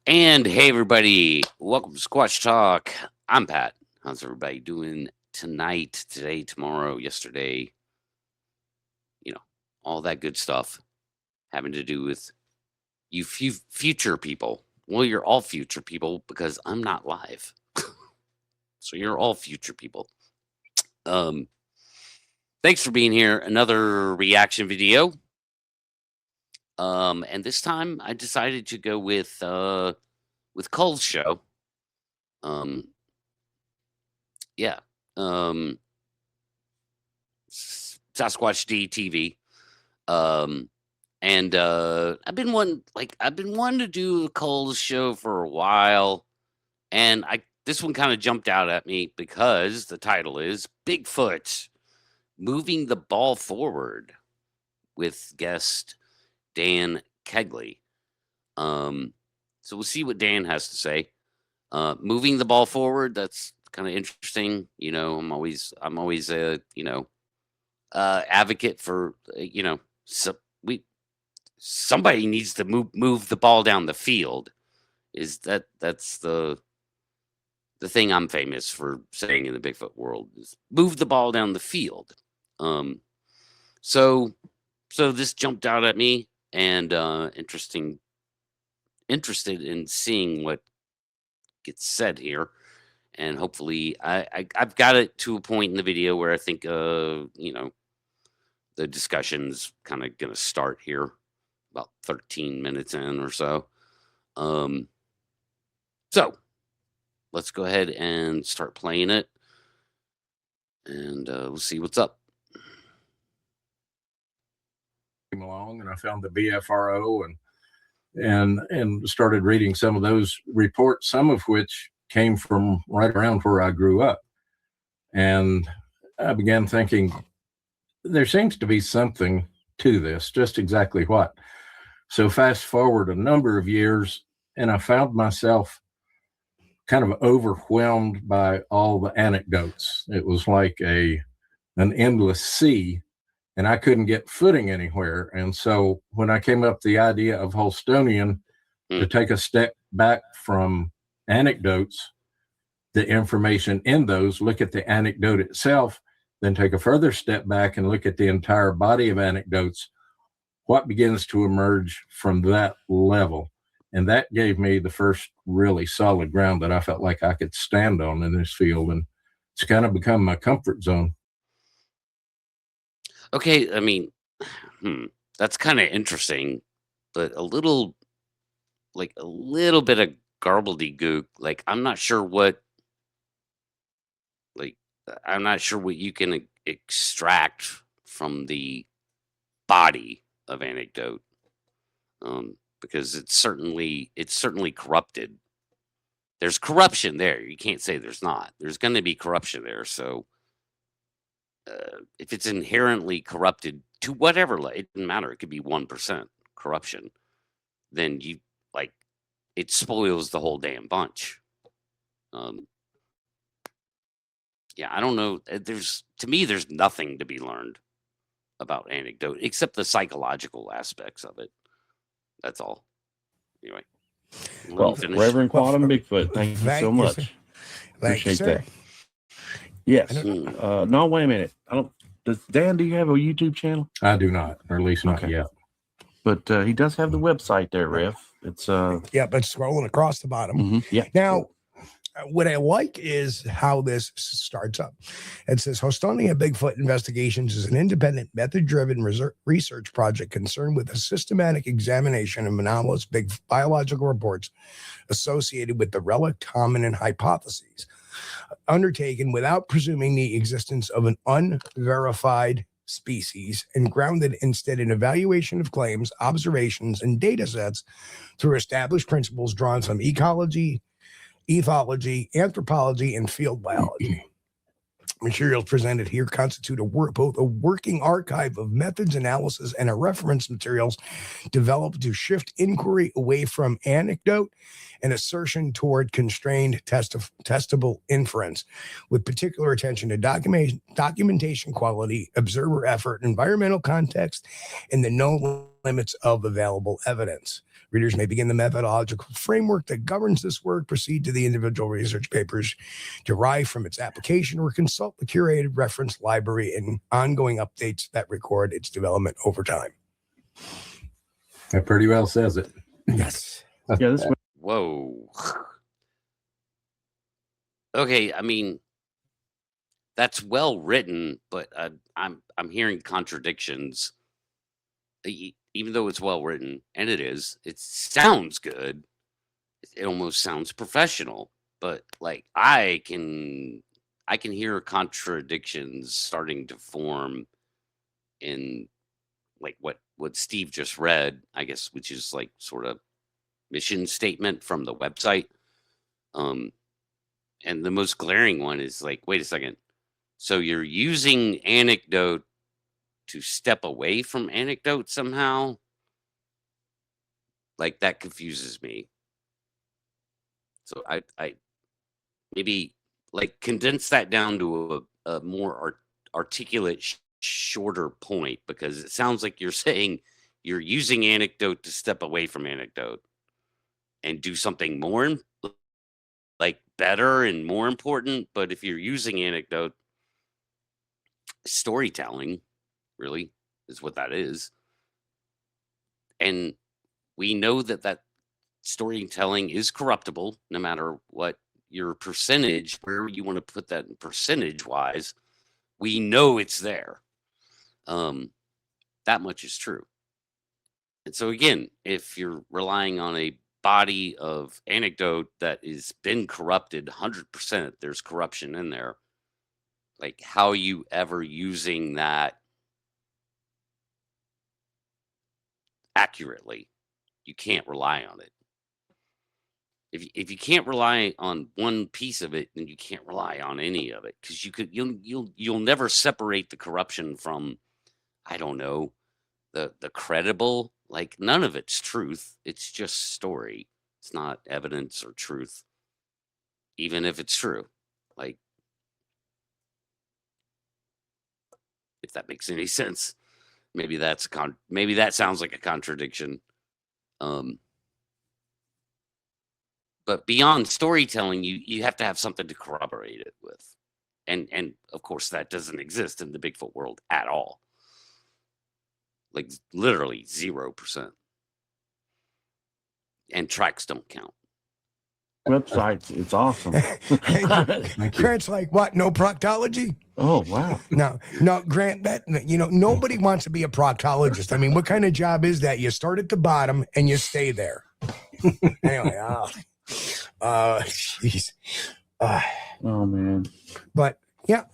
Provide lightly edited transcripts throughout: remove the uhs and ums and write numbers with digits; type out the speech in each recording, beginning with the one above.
And hey, everybody, welcome to Squatch Talk. I'm Pat. How's everybody doing tonight, today, tomorrow, yesterday? You know, all that good stuff having to do with you future people. Well, you're all future people because I'm not live. So you're all future people. Thanks for being here. Another reaction video. And this time I decided to go with Cull's show. Yeah. Sasquatch DTV. And I've been wanting to do a Cull's show for a while, and this one kind of jumped out at me because the title is Bigfoot Moving the Ball Forward with guest Dan Kegley. So we'll see what Dan has to say. Moving the ball forward, that's kind of interesting. You know, I'm always a advocate for somebody needs to move the ball down the field. That's the thing I'm famous for saying in the Bigfoot world is move the ball down the field. So this jumped out at me, and interested in seeing what gets said here, and hopefully I've got it to a point in the video where I think the discussion's kind of gonna start here about 13 minutes in or so. So let's go ahead and start playing it, and we'll see what's up. Came along, and I found the BFRO and started reading some of those reports, some of which came from right around where I grew up. And I began thinking, there seems to be something to this, just exactly what. So fast forward a number of years, and I found myself kind of overwhelmed by all the anecdotes. It was like an endless sea, and I couldn't get footing anywhere. And so when I came up with the idea of Holstonian, to take a step back from anecdotes, the information in those, look at the anecdote itself, then take a further step back and look at the entire body of anecdotes, what begins to emerge from that level. And that gave me the first really solid ground that I felt like I could stand on in this field. And it's kind of become my comfort zone. Okay, I mean, that's kind of interesting, but a little bit of garbledygook. Like, I'm not sure what you can extract from the body of anecdote, because it's certainly corrupted. There's corruption there. You can't say there's not. There's going to be corruption there. So if it's inherently corrupted to whatever, it doesn't matter. It could be 1% corruption. Then it spoils the whole damn bunch. Yeah, I don't know. To me, there's nothing to be learned about anecdote except the psychological aspects of it. That's all. Anyway. Well, Reverend Quantum Bigfoot, thank you so much. Appreciate that. Yes. No, wait a minute. Dan, do you have a YouTube channel? I do not, or at least not yet. But he does have the website there, Rev. It's but scrolling across the bottom. Yeah. Now, what I like is how this starts up. It says Hostonia Bigfoot Investigations is an independent, method-driven research project concerned with a systematic examination of anomalous biological reports associated with the relic hominin hypotheses, undertaken without presuming the existence of an unverified species and grounded instead in evaluation of claims, observations, and data sets through established principles drawn from ecology, ethology, anthropology, and field biology. Materials presented here constitute both a working archive of methods, analysis, and a reference materials developed to shift inquiry away from anecdote and assertion toward constrained testable inference, with particular attention to documentation quality, observer effort, environmental context, and the known limits of available evidence. Readers may begin the methodological framework that governs this work, proceed to the individual research papers derived from its application, or consult the curated reference library and ongoing updates that record its development over time. That pretty well says it. Yes. Yeah, this Whoa. Okay, I mean, that's well written, but I'm hearing contradictions. Even though it's well written, and it sounds good. It almost sounds professional, but like I can hear contradictions starting to form in like what Steve just read, I guess, which is like sort of mission statement from the website. And the most glaring one is like, wait a second. So you're using anecdote to step away from anecdote somehow? Like that confuses me. So I maybe like condense that down to a more articulate, shorter point, because it sounds like you're saying you're using anecdote to step away from anecdote and do something more like better and more important. But if you're using anecdote, storytelling really is what that is. And we know that storytelling is corruptible, no matter what your percentage, where you want to put that in percentage wise. We know it's there. That much is true. And so again, if you're relying on a body of anecdote that has been corrupted 100%, there's corruption in there. Like, how are you ever using that accurately? You can't rely on it. If you can't rely on one piece of it, then you can't rely on any of it, because you'll never separate the corruption from, I don't know, the credible. Like, none of it's truth. It's just story. It's not evidence or truth, even if it's true. Like, if that makes any sense. Maybe maybe that sounds like a contradiction. But beyond storytelling, you have to have something to corroborate it with. And of course that doesn't exist in the Bigfoot world at all. Like literally 0%. And tracks don't count. Websites, it's awesome. Grant's like, what? No proctology? Oh, wow. No, Grant, that, nobody wants to be a proctologist. I mean, what kind of job is that? You start at the bottom and you stay there. Anyway, jeez. Oh, man. But yeah,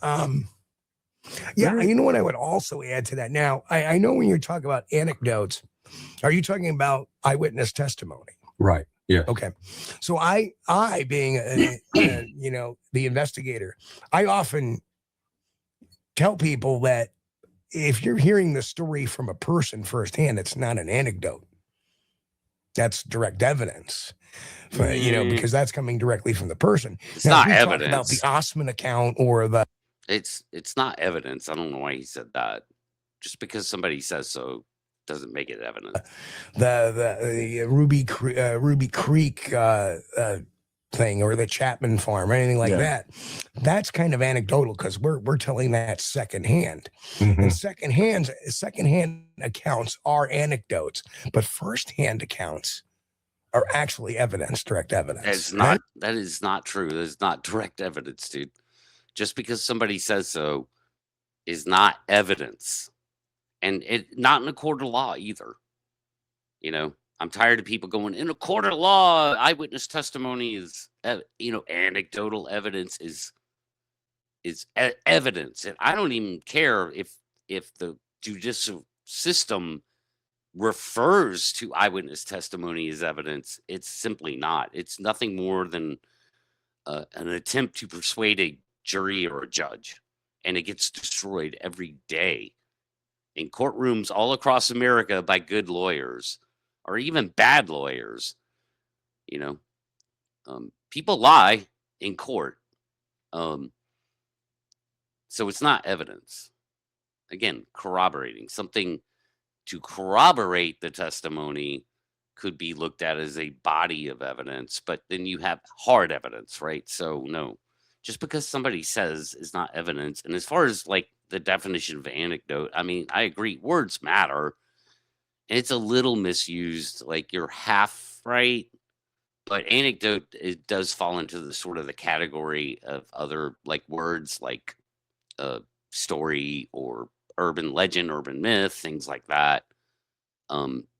you know what I would also add to that? Now, I know when you're talking about anecdotes, are you talking about eyewitness testimony? Right. Yeah. Okay. So I being the investigator, I often tell people that if you're hearing the story from a person firsthand, it's not an anecdote. That's direct evidence. Because that's coming directly from the person. It's not evidence. About the Osman account or the. It's not evidence. I don't know why he said that. Just because somebody says so doesn't make it evidence. The Ruby Creek thing, or the Chapman farm, or anything like that. That's kind of anecdotal, because we're telling that secondhand. Mm-hmm. And secondhand accounts are anecdotes, but firsthand accounts are actually evidence, direct evidence. That is not true. That is not direct evidence, dude. Just because somebody says so is not evidence. And it not in a court of law either. I'm tired of people going, in a court of law, eyewitness testimony is, anecdotal evidence is evidence. And I don't even care if the judicial system refers to eyewitness testimony as evidence. It's simply not. It's nothing more than an attempt to persuade a jury or a judge, and it gets destroyed every day in courtrooms all across America by good lawyers or even bad lawyers. People lie in court, so it's not evidence. Again, corroborating something to corroborate the testimony could be looked at as a body of evidence, but then you have hard evidence, right? So no, just because somebody says is not evidence. And as far as like the definition of anecdote, I mean, I agree, words matter. It's a little misused, like you're half right, but anecdote, it does fall into the sort of the category of other like words like story or urban legend, urban myth, things like that.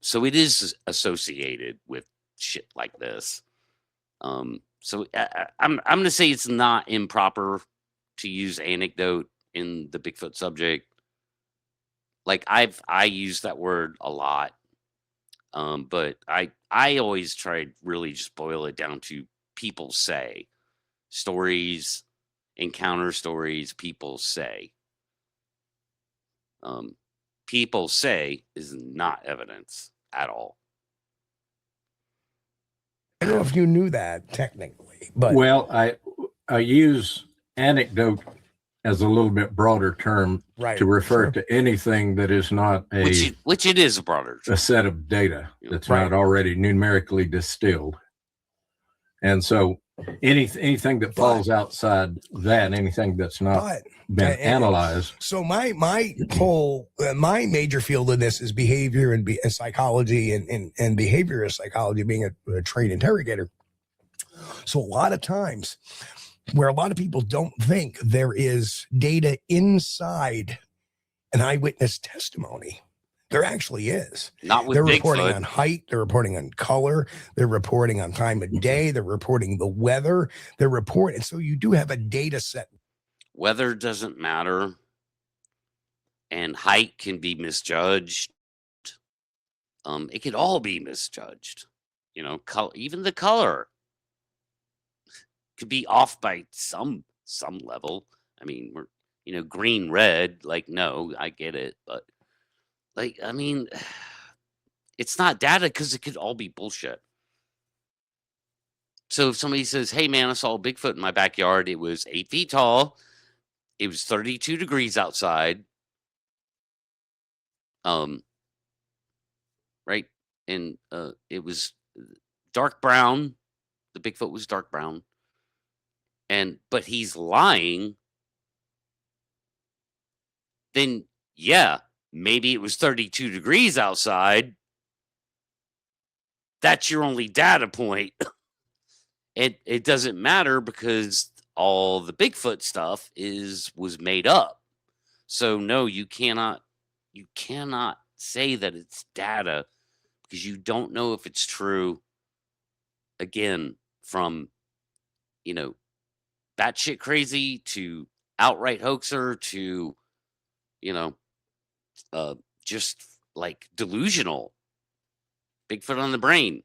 So it is associated with shit like this. So I'm going to say it's not improper to use anecdote in the Bigfoot subject. Like I use that word a lot. But I always try to really just boil it down to people say stories, encounter stories, people say. People say is not evidence at all. I don't know if you knew that technically, but well, I use anecdote as a little bit broader term to refer to anything that is not which it is a broader term. A set of data that's not already numerically distilled. And so anything that falls outside that, anything that's not been analyzed. So my whole my major field in this is behavior and psychology and behaviorist psychology, being a trained interrogator. So a lot of times where a lot of people don't think there is data inside an eyewitness testimony, there actually is. Not with They're Bigfoot. Reporting on height, they're reporting on color, they're reporting on time of day, they're reporting the weather, they're reporting. So you do have a data set. Weather doesn't matter, and height can be misjudged. It could all be misjudged. You know, even the color could be off by some level. I mean, we're green, red, like, no, I get it, but like, I mean, it's not data because it could all be bullshit. So if somebody says, hey man, I saw a Bigfoot in my backyard, it was 8 feet tall, it was 32 degrees outside, right, and it was dark brown, the Bigfoot was dark brown, but he's lying, then yeah, maybe it was 32 degrees outside. That's your only data point. It doesn't matter because all the Bigfoot stuff was made up. So no, you cannot say that it's data because you don't know if it's true. Again, from batshit crazy to outright hoaxer to just like delusional, Bigfoot on the brain,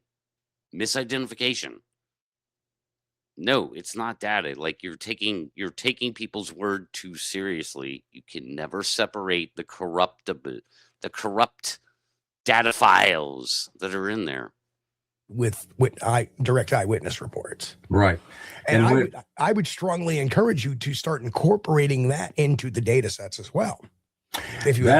misidentification. No, it's not data. Like you're taking people's word too seriously. You can never separate the corrupt data files that are in there with direct eyewitness reports. Right. And I would strongly encourage you to start incorporating that into the data sets as well. If you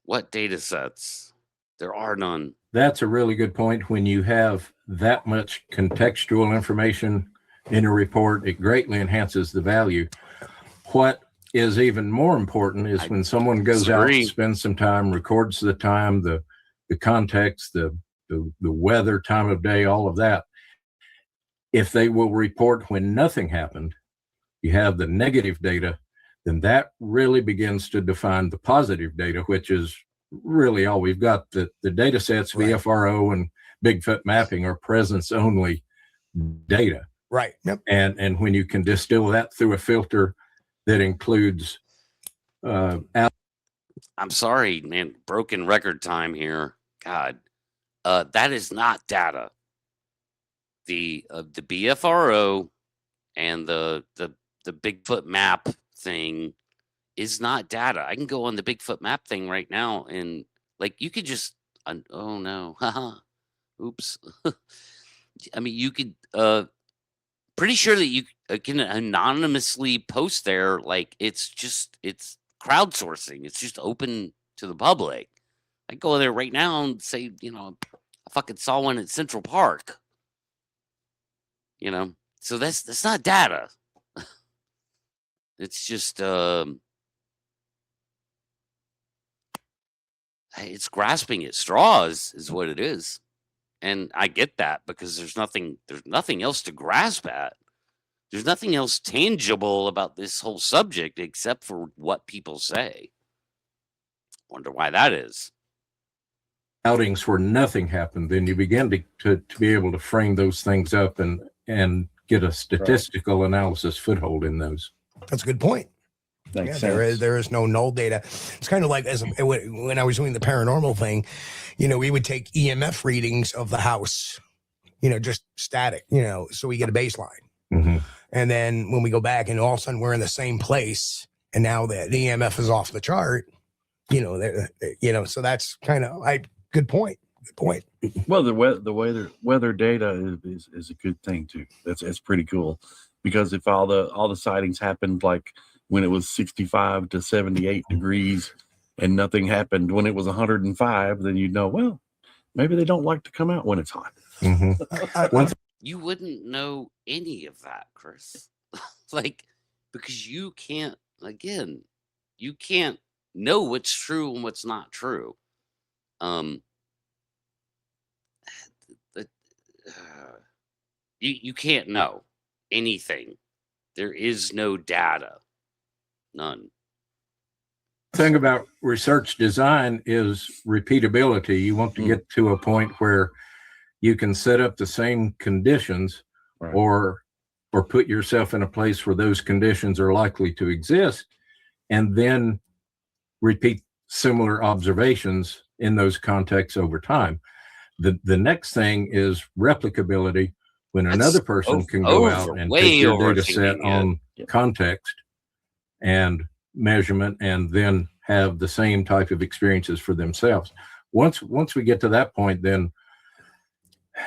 what data sets? There are none. That's a really good point. When you have that much contextual information in a report, it greatly enhances the value. What is even more important is when someone goes out and spends some time, records the time, the context, the weather, time of day, all of that. If they will report when nothing happened, you have the negative data, then that really begins to define the positive data, which is really all we've got. The data sets, VFRO and Bigfoot mapping, are presence only data. Right. Yep. And when you can distill that through a filter that includes I'm sorry, man, broken record time here. God, that is not data. The BFRO and the Bigfoot map thing is not data. I can go on the Bigfoot map thing right now and like you could just oh no, haha, oops. I mean, you could pretty sure that you can anonymously post there. Like it's crowdsourcing. It's just open to the public. I go there right now and say, I fucking saw one at Central Park. So that's not data. It's just it's grasping at straws is what it is. And I get that because there's nothing else to grasp at. There's nothing else tangible about this whole subject except for what people say. Wonder why that is. Outings where nothing happened, then you begin to be able to frame those things up and get a statistical analysis foothold in those. That's a good point. There is no null data. It's kind of like when I was doing the paranormal thing, we would take EMF readings of the house, just static, so we get a baseline. Mm-hmm. And then when we go back and all of a sudden we're in the same place and now the EMF is off the chart, so that's kind of good point. Good point. Well, the weather data is a good thing too. That's pretty cool, because if all the sightings happened like when it was 65 to 78 degrees and nothing happened when it was 105, then you'd know, well, maybe they don't like to come out when it's hot. Mm-hmm. You wouldn't know any of that, Chris. Because you can't know what's true and what's not true. You can't know anything. There is no data. None. The thing about research design is repeatability. You want to get to a point where you can set up the same conditions, right, or put yourself in a place where those conditions are likely to exist, and then repeat similar observations in those contexts over time. The next thing is replicability, when another person can go out and take your data set on context and measurement and then have the same type of experiences for themselves. Once we get to that point, then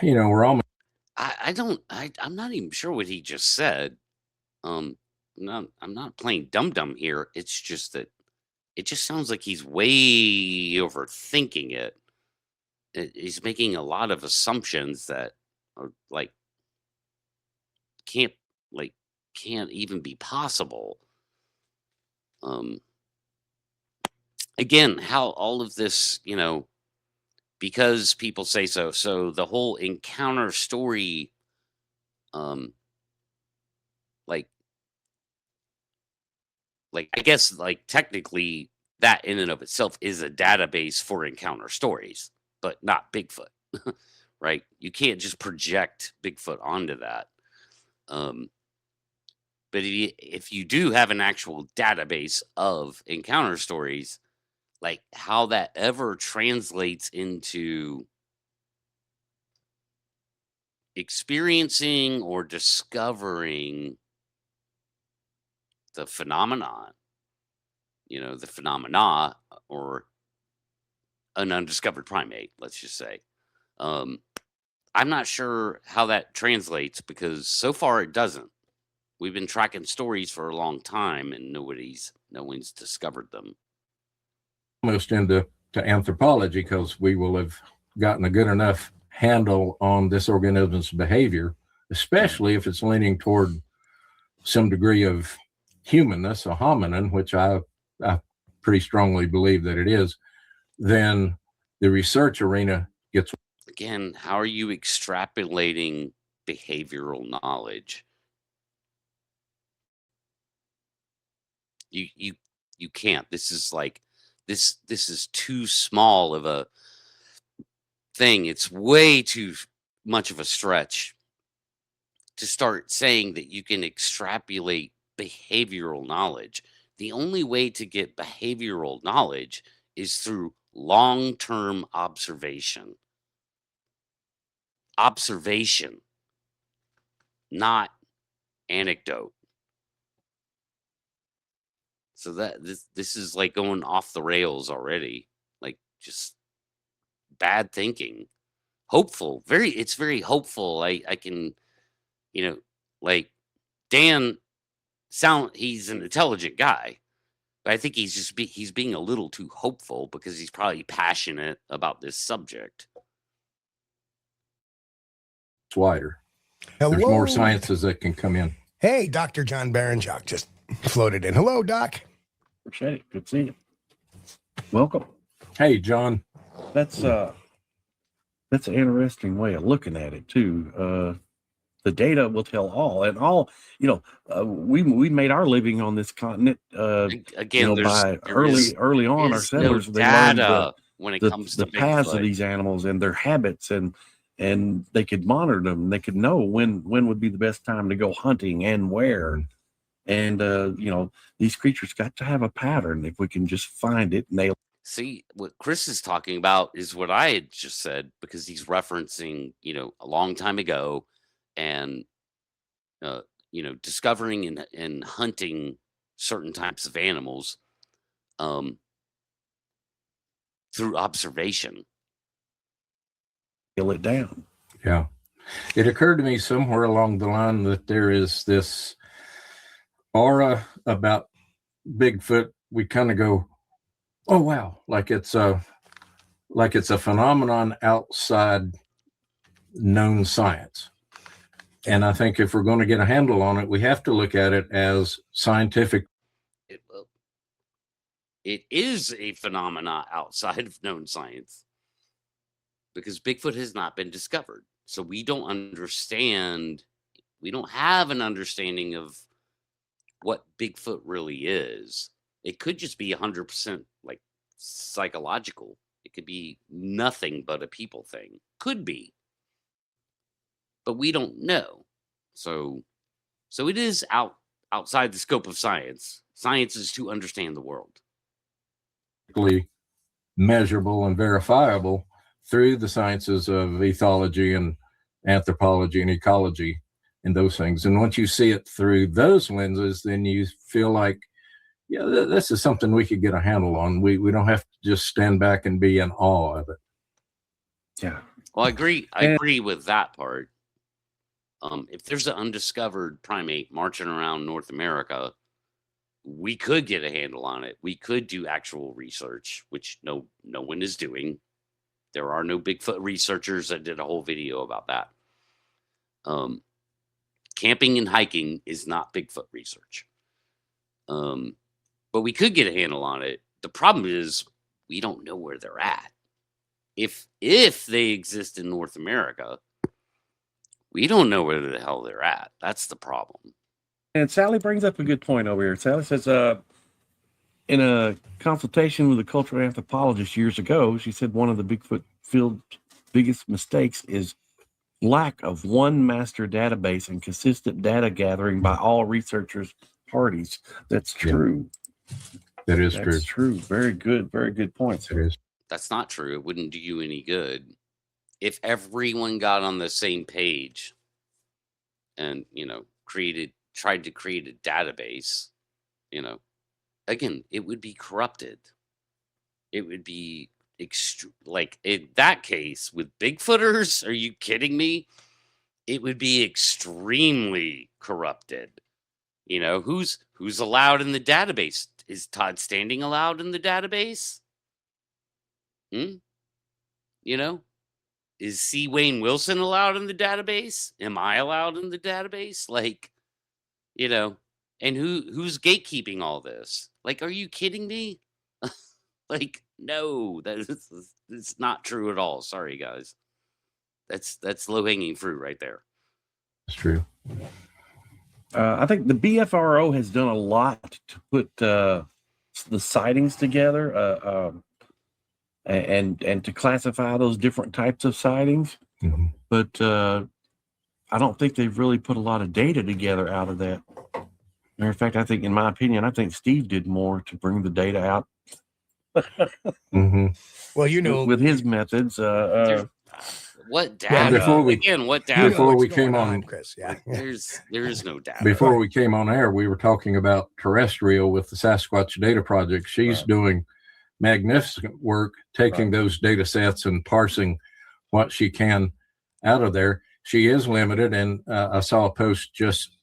we're almost. I'm not even sure what he just said. I'm not playing dum-dum here. It's just that it just sounds like he's way overthinking it. He's making a lot of assumptions that are can't even be possible. Again, how all of this, because people say so. So the whole encounter story, I guess, technically that in and of itself is a database for encounter stories, but not Bigfoot, right? You can't just project Bigfoot onto that. But if you do have an actual database of encounter stories, how that ever translates into experiencing or discovering the phenomenon, the phenomena, or an undiscovered primate, let's just say. I'm not sure how that translates, because so far it doesn't. We've been tracking stories for a long time and no one's discovered them. Almost into anthropology, because we will have gotten a good enough handle on this organism's behavior, especially if it's leaning toward some degree of humanness, a hominin, which I pretty strongly believe that it is. Then the research arena gets. Again, how are you extrapolating behavioral knowledge? You can't. This is this is too small of a thing. It's way too much of a stretch to start saying that you can extrapolate behavioral knowledge. The only way to get behavioral knowledge is through long-term observation. Observation, not anecdote. So that this is going off the rails already. Just bad thinking. Hopeful. It's very hopeful. I can, Dan he's an intelligent guy. But I think he's being a little too hopeful because he's probably passionate about this subject. It's wider. There's Hello. more sciences that can come in. Hey, Dr. John Baranchuk just floated in. Hello, Doc. Appreciate it. Good to see you. Welcome. Hey, John. That's an interesting way of looking at it too. The data will tell all, and all. We made our living on this continent. Again, By early on, our settlers no they learned data when it comes to the paths of Bigfoot. these animals and their habits, and they could monitor them. They could know when would be the best time to go hunting and where. And these creatures got to have a pattern. If we can just find it, nail. See, what Chris is talking about is what I had just said, because he's referencing, a long time ago, and discovering and hunting certain types of animals through observation. Nail it down. Yeah. It occurred to me somewhere along the line that there is this aura about Bigfoot. We kind of go, oh wow, like it's a phenomenon outside known science. And I think if we're going to get a handle on it, we have to look at it as scientific. It is a phenomena outside of known science, because Bigfoot has not been discovered. So we don't have an understanding of what Bigfoot really is. It could just be 100% like psychological. It could be nothing but a people thing. Could be. But we don't know. So it is outside the scope of science. Science is to understand the world. Measurable and verifiable through the sciences of ethology and anthropology and ecology and those things. And once you see it through those lenses, then you feel like, yeah, this is something we could get a handle on. We don't have to just stand back and be in awe of it. Yeah. Well, I agree with that part. If there's an undiscovered primate marching around North America, we could get a handle on it. We could do actual research, which no one is doing. There are no Bigfoot researchers that did a whole video about that. Camping and hiking is not Bigfoot research. But we could get a handle on it. The problem is we don't know where they're at. If they exist in North America, we don't know where the hell they're at. That's the problem. And Sally brings up a good point over here. Sally says, in a consultation with a cultural anthropologist years ago, she said one of the Bigfoot field's biggest mistakes is lack of one master database and consistent data gathering by all researchers parties. That's true. That is That's true. true. Very good points. It is. That's not true. It wouldn't do you any good if everyone got on the same page and tried to create a database. Again, it would be corrupted. It would be like in that case with Bigfooters. Are you kidding me? It would be extremely corrupted. Who's allowed in the database? Is Todd Standing allowed in the database? Is C. Wayne Wilson allowed in the database? Am I allowed in the database? And who's gatekeeping all this? Like, are you kidding me? Like, no, it's not true at all. Sorry, guys. That's low-hanging fruit right there. It's true. I think the BFRO has done a lot to put the sightings together and to classify those different types of sightings. Mm-hmm. But I don't think they've really put a lot of data together out of that. Matter of fact, in my opinion, I think Steve did more to bring the data out. Mm-hmm. Well, with his methods. What data? What data? Before we came on, Chris, yeah. There is no data. Before we came on air, we were talking about terrestrial with the Sasquatch Data Project. She's doing magnificent work, taking those data sets and parsing what she can out of there. She is limited, and I saw a post just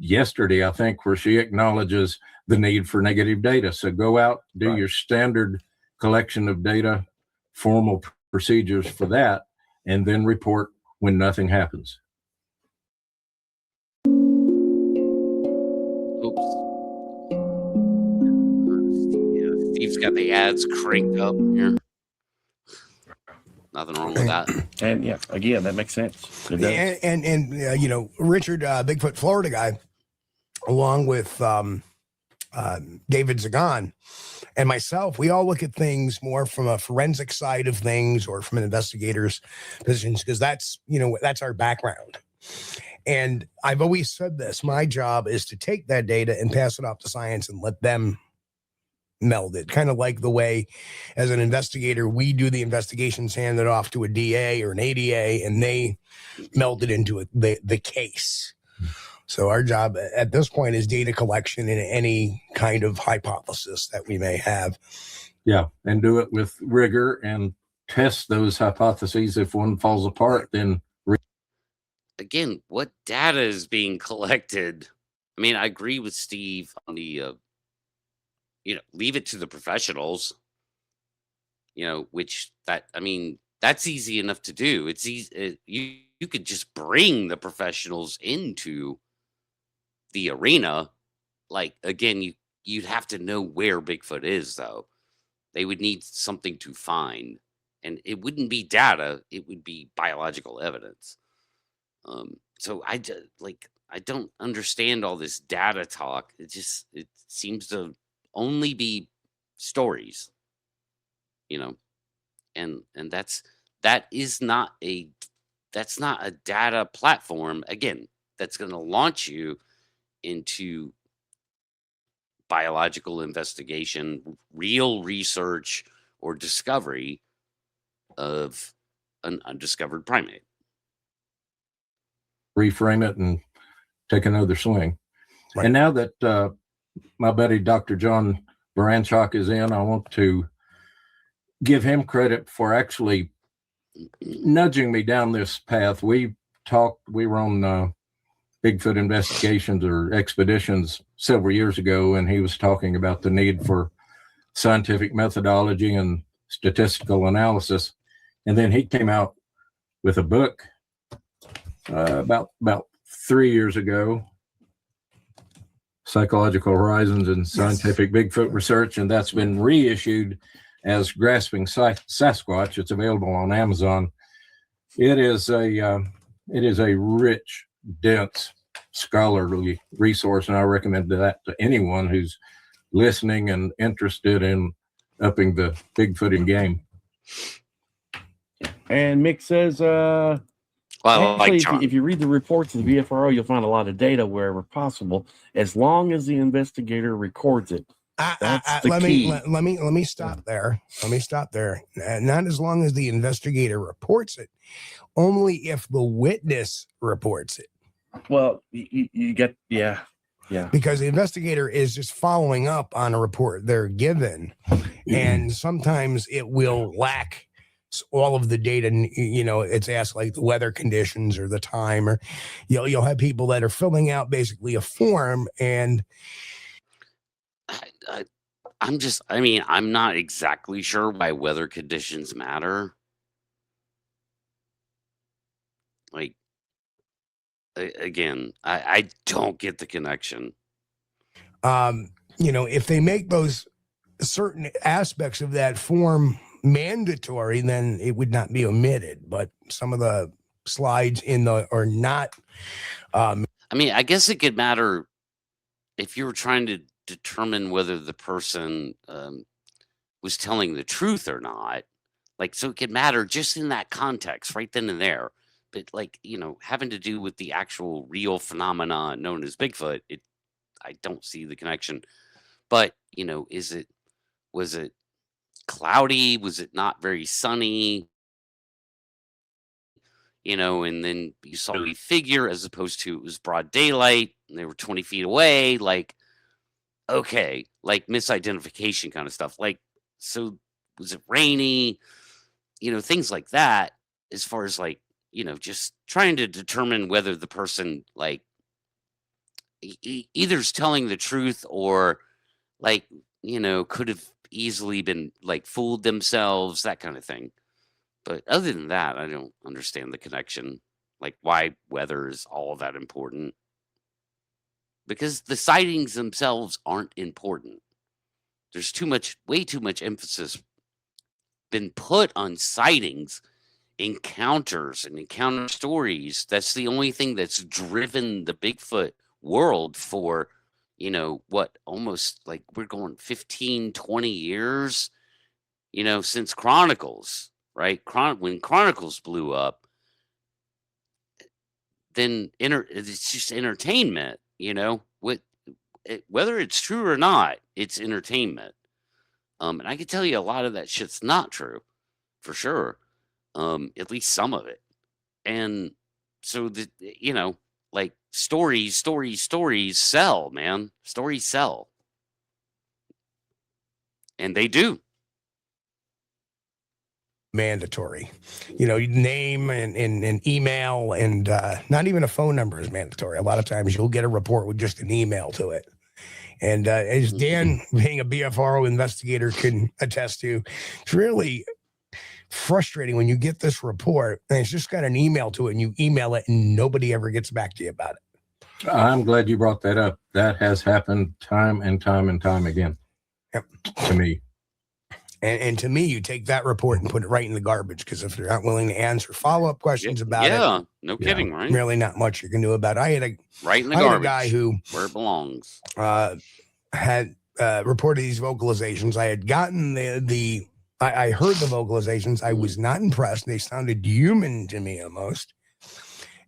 yesterday, I think, where she acknowledges the need for negative data. So go out, do Right. your standard collection of data, formal procedures for that, and then report when nothing happens. Oops. Steve's got the ads cranked up here. Nothing wrong with that. And yeah, again, that makes sense. It does. And you know, Richard, Bigfoot Florida guy, along with David Zagan and myself, we all look at things more from a forensic side of things or from an investigator's positions, because that's, you know, that's our background. And I've always said this, my job is to take that data and pass it off to science and let them meld it, kind of like the way as an investigator we do the investigations, hand it off to a DA or an ADA, and they meld it into the case. So our job at this point is data collection in any kind of hypothesis that we may have. Yeah, and do it with rigor and test those hypotheses. If one falls apart, then Again, what data is being collected? I mean, I agree with Steve on the you know, leave it to the professionals, you know, which that, I mean, that's easy enough to do. It's easy. You could just bring the professionals into the arena. Like, again, you'd have to know where Bigfoot is, though. They would need something to find, and it wouldn't be data. It would be biological evidence. So I don't understand all this data talk. It seems to only be stories, you know, and that's not a data platform, again, that's going to launch you into biological investigation, real research, or discovery of an undiscovered primate. reframe it and take another swing. Right. And now that my buddy Dr. John Baranchak is in, I want to give him credit for actually nudging me down this path. We were on Bigfoot investigations or expeditions several years ago, and he was talking about the need for scientific methodology and statistical analysis. And then he came out with a book about 3 years ago, Psychological Horizons in Scientific Bigfoot Research, and that's been reissued as Grasping Sasquatch. It's available on Amazon. It is a rich, dense, scholarly resource, and I recommend that to anyone who's listening and interested in upping the Bigfooting game. And Mick says, Well, I like actually, John. if you read the reports of the VFRO, you'll find a lot of data wherever possible, as long as the investigator records it. That's the key. Let me stop there. Let me stop there. Not as long as the investigator reports it, only if the witness reports it. Well, you get, yeah. Because the investigator is just following up on a report they're given, and sometimes it will lack all of the data. You know, it's asked like the weather conditions or the time, or you'll have people that are filling out basically a form, and I'm not exactly sure why weather conditions matter. Like, again, I don't get the connection. you know, if they make those certain aspects of that form mandatory, then it would not be omitted. But some of the slides are not. I mean, I guess it could matter if you were trying to determine whether the person was telling the truth or not. Like, so it could matter just in that context right then and there. But like, you know, having to do with the actual real phenomena known as Bigfoot, I don't see the connection. But, you know, was it cloudy? Was it not very sunny? You know, and then you saw a figure as opposed to it was broad daylight and they were 20 feet away. Like, okay, like misidentification kind of stuff. Like, so was it rainy? You know, things like that, as far as like, you know, just trying to determine whether the person like either is telling the truth or like, could have easily been like fooled themselves, that kind of thing. But other than that, I don't understand the connection. Like why weather is all that important. Because the sightings themselves aren't important. There's way too much emphasis been put on sightings, encounters, and encounter stories. That's the only thing that's driven the Bigfoot world for, what, almost like we're going 15, 20 years, since Chronicles, right? When Chronicles blew up, then it's just entertainment, whether it's true or not, it's entertainment. And I can tell you a lot of that shit's not true, for sure. At least some of it. And so like stories sell, man. Stories sell. And they do. Mandatory, name and email, and not even a phone number is mandatory. A lot of times you'll get a report with just an email to it. And as Dan, being a BFRO investigator, can attest to, it's really frustrating when you get this report and it's just got an email to it and you email it and nobody ever gets back to you about it. I'm glad you brought that up. That has happened time and time and time again. Yep. To me. And to me, you take that report and put it right in the garbage, because if they're not willing to answer follow-up questions about it, no kidding, right? Really not much you can do about it. I had a guy who where it belongs had reported these vocalizations. I had gotten I heard the vocalizations. I was not impressed. They sounded human to me almost.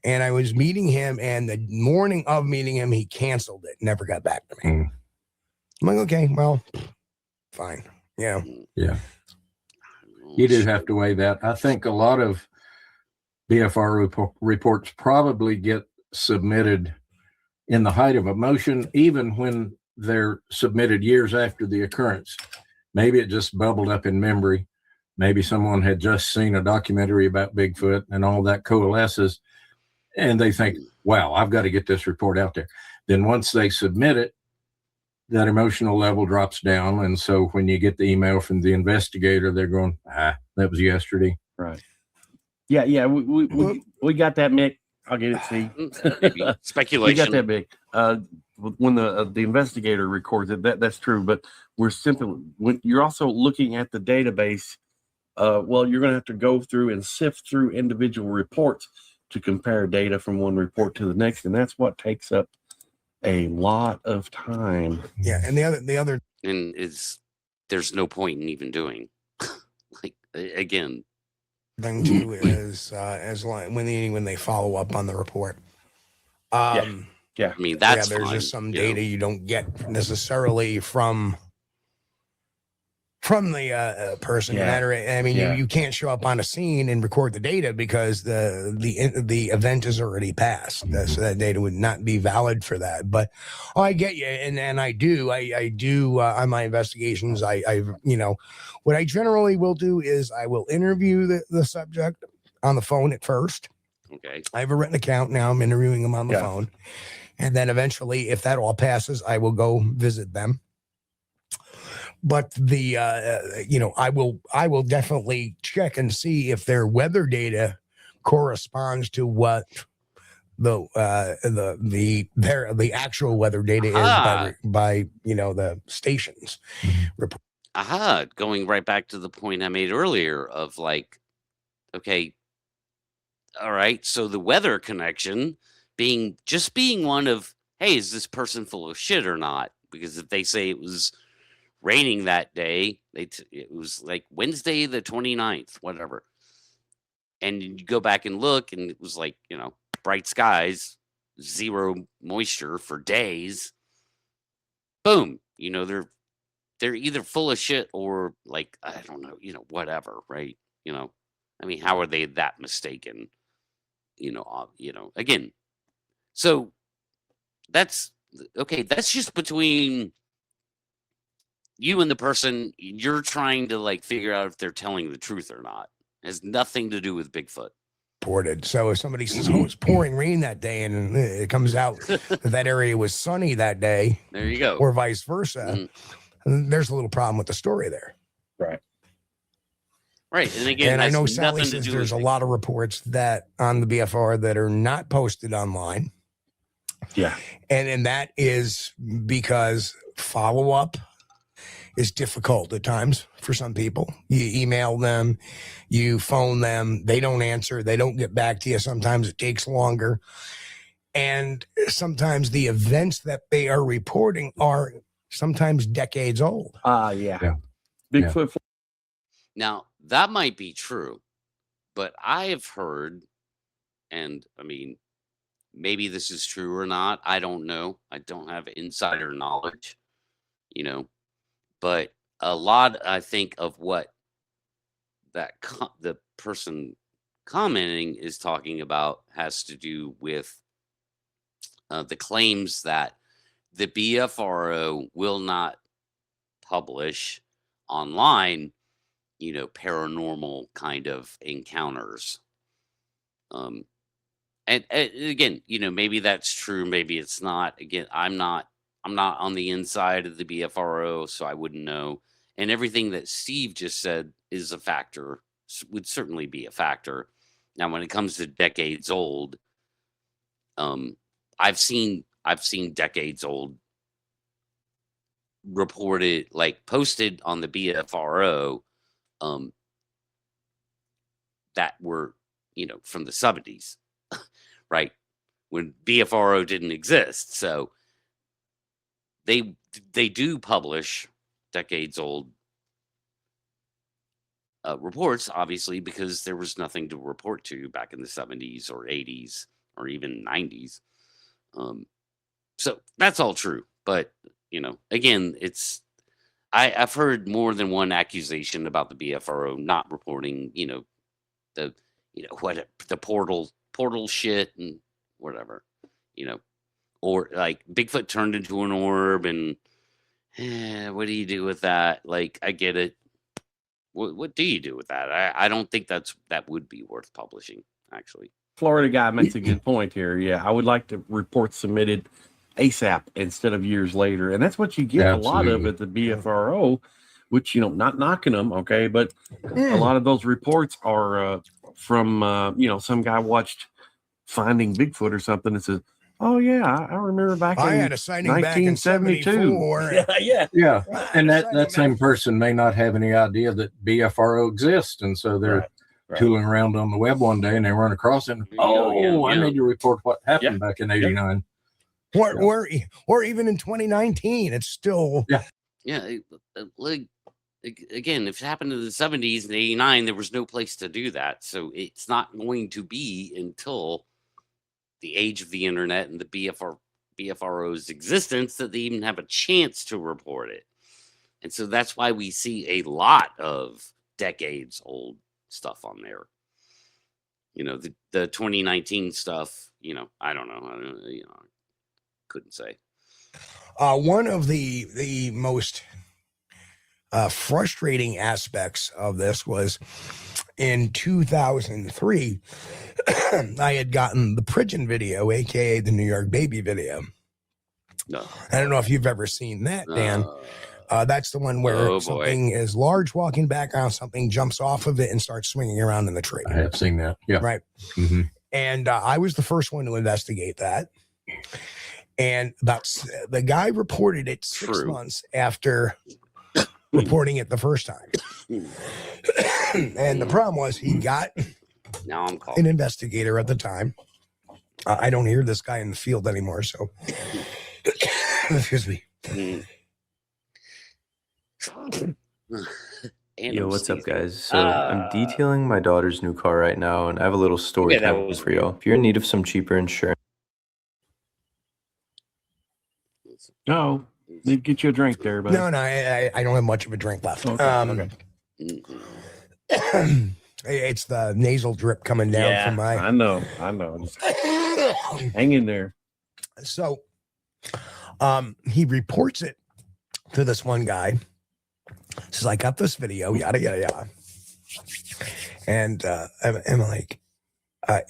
And I was meeting him, and the morning of meeting him, he canceled it. Never got back to me. I'm like, okay, well, fine. Yeah. You did have to weigh that. I think a lot of BFR reports probably get submitted in the height of emotion, even when they're submitted years after the occurrence. Maybe it just bubbled up in memory. Maybe someone had just seen a documentary about Bigfoot and all that coalesces, and they think, wow, I've got to get this report out there. Then once they submit it, that emotional level drops down. And so when you get the email from the investigator, they're going, that was yesterday. Right. Yeah. We got that, Mick. I'll get it, see. Speculation. We got that, Mick. When the investigator records it, that's true. But when you're also looking at the database, you're going to have to go through and sift through individual reports to compare data from one report to the next. And that's what takes up a lot of time. Yeah, and the other and there's no point in even doing like again thing too is when they follow up on the report. I mean, that's there's fine, just some data you don't get necessarily from the person. I mean, you can't show up on a scene and record the data because the event is already passed. So that data would not be valid for that. But I get you, and I do on my investigations. I what I generally will do is I will interview the subject on the phone at first. Okay. I have a written account now. I'm interviewing them on the phone, and then eventually, if that all passes, I will go visit them. But I will definitely check and see if their weather data corresponds to what the actual weather data is by the stations report. Going right back to the point I made earlier of like, okay, all right, so the weather connection being one of, hey, is this person full of shit or not? Because if they say it was raining that day, it was like Wednesday the 29th, whatever, and you go back and look and it was like, bright skies, zero moisture for days, boom, they're either full of shit or like, I don't know, whatever, right? I mean, how are they that mistaken? Again, so that's okay, that's just between you and the person you're trying to like figure out if they're telling the truth or not. It has nothing to do with Bigfoot. Reported. So if somebody says, "Oh, it's pouring rain that day," and it comes out that area was sunny that day, there you go, or vice versa, And there's a little problem with the story there. Right. Right. And again, And I has know Sally nothing to says do there's a with lot of reports that on the BFR that are not posted online. Yeah. And that is because follow-up is difficult at times for some people. You email them, you phone them, they don't answer, they don't get back to you. Sometimes it takes longer. And sometimes the events that they are reporting are sometimes decades old. Yeah. Bigfoot. Now, that might be true, but I have heard, and I mean, maybe this is true or not. I don't know. I don't have insider knowledge, you know, but a lot, I think, of what the person commenting is talking about has to do with the claims that the BFRO will not publish online, paranormal kind of encounters. And again, maybe that's true, maybe it's not. Again, I'm not on the inside of the BFRO, so I wouldn't know. And everything that Steve just said is a factor, would certainly be a factor. Now, when it comes to decades old, I've seen decades old reported, like posted on the BFRO, um, that were, from the 70s, right? When BFRO didn't exist. So they do publish decades old reports, obviously, because there was nothing to report to back in the 70s or 80s or even 90s. So that's all true. But, again, I've heard more than one accusation about the BFRO not reporting, the, the portal shit and whatever, or like Bigfoot turned into an orb and what do you do with that? Like, I get it. What do you do with that? I don't think that would be worth publishing, actually. Florida guy makes a good point here. Yeah, I would like the report submitted ASAP instead of years later, and that's what you get a lot of at the BFRO, which not knocking them, okay, but a lot of those reports are from some guy watched Finding Bigfoot or something and says, "Oh yeah, I remember back I in had a sighting 1972." back in 74. Yeah. And Right. that same person may not have any idea that BFRO exists. And so they're tooling around on the web one day and they run across it. And, I need to report what happened back in 89. Or even in 2019, it's still. Yeah. Like, again, if it happened in the 70s and 89, there was no place to do that. So it's not going to be until the age of the internet and the BFRO's existence that they even have a chance to report it. And so that's why we see a lot of decades old stuff on there. The 2019 stuff, I don't know. Couldn't say. One of the most frustrating aspects of this was in 2003, I had gotten the Pridgeon video, aka the New York Baby video. No. I don't know if you've ever seen that, Dan. That's the one where something is large walking back on something, jumps off of it and starts swinging around in the tree. I have seen that. Yeah. Right. Mm-hmm. And I was the first one to investigate that. And the guy reported it 6 months after reporting it the first time. And the problem was he got an investigator at the time. I don't hear this guy in the field anymore, so excuse me. Yo, what's up, guys? So I'm detailing my daughter's new car right now, and I have a little story time for y'all. If you're in need of some cheaper insurance. No, did get you a drink there, but No, I don't have much of a drink left. Okay. It's the nasal drip coming down from my. I know. Just hang in there. So, he reports it to this one guy. Says, I got this video, yada yada yada. And I'm like,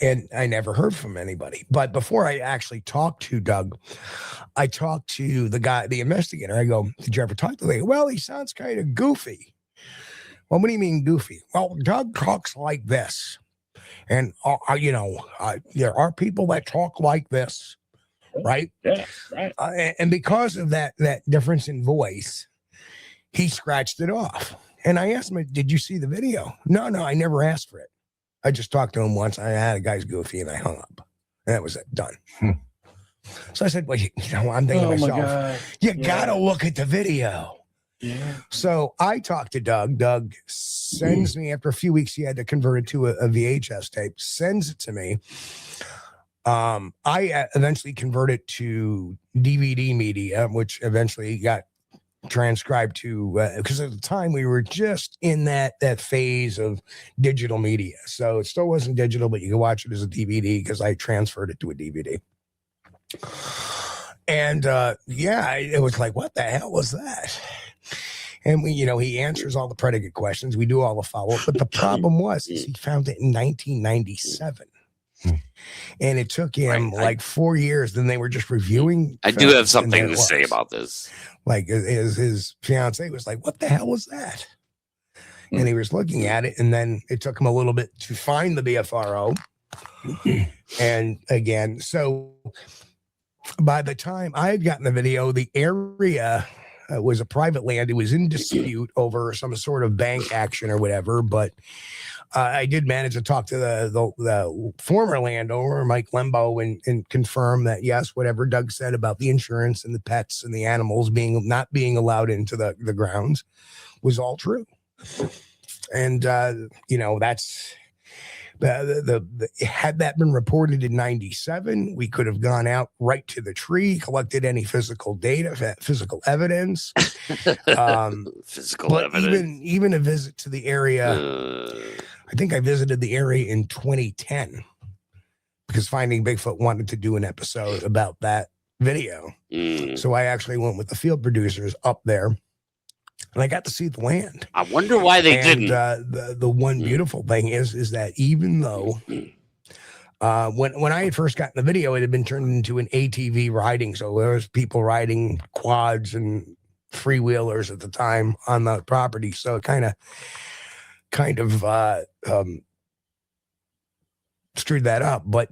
And I never heard from anybody. But before I actually talked to Doug, I talked to the guy, the investigator. I go, "Did you ever talk to him?" Well, he sounds kind of goofy. Well, what do you mean goofy? Well, Doug talks like this. And, there are people that talk like this, right? Yeah, right. And because of that difference in voice, he scratched it off. And I asked him, "Did you see the video?" No, I never asked for it. I just talked to him once. I had a guy's goofy and I hung up. And that was it. Done. So I said, well, I'm thinking to myself, you got to look at the video. Yeah. So I talked to Doug. Doug sends me, after a few weeks, he had to convert it to a VHS tape, sends it to me. I eventually converted to DVD media, which eventually got transcribed to, because at the time we were just in that phase of digital media. So it still wasn't digital, but you could watch it as a DVD because I transferred it to a DVD. And it was like, what the hell was that? And he answers all the predicate questions. We do all the follow-up. But the problem was he found it in 1997. And it took him like 4 years. Then they were just reviewing. I do have something to say about this. Like his fiance was like, what the hell was that? And he was looking at it. And then it took him a little bit to find the BFRO. And again, so by the time I had gotten the video, the area was a private land. It was in dispute over some sort of bank action or whatever. But I did manage to talk to the former landowner, Mike Lembo, and confirm that, yes, whatever Doug said about the insurance and the pets and the animals not being allowed into the grounds was all true. And, that's had that been reported in 97, we could have gone out right to the tree, collected any physical data, physical evidence, physical evidence. Even a visit to the area. I think I visited the area in 2010 because Finding Bigfoot wanted to do an episode about that video. So I actually went with the field producers up there. And I got to see the land. I wonder why they didn't. The one beautiful thing is that even though when I had first gotten the video, it had been turned into an ATV riding. So there was people riding quads and freewheelers at the time on the property. So it kind of screwed that up. But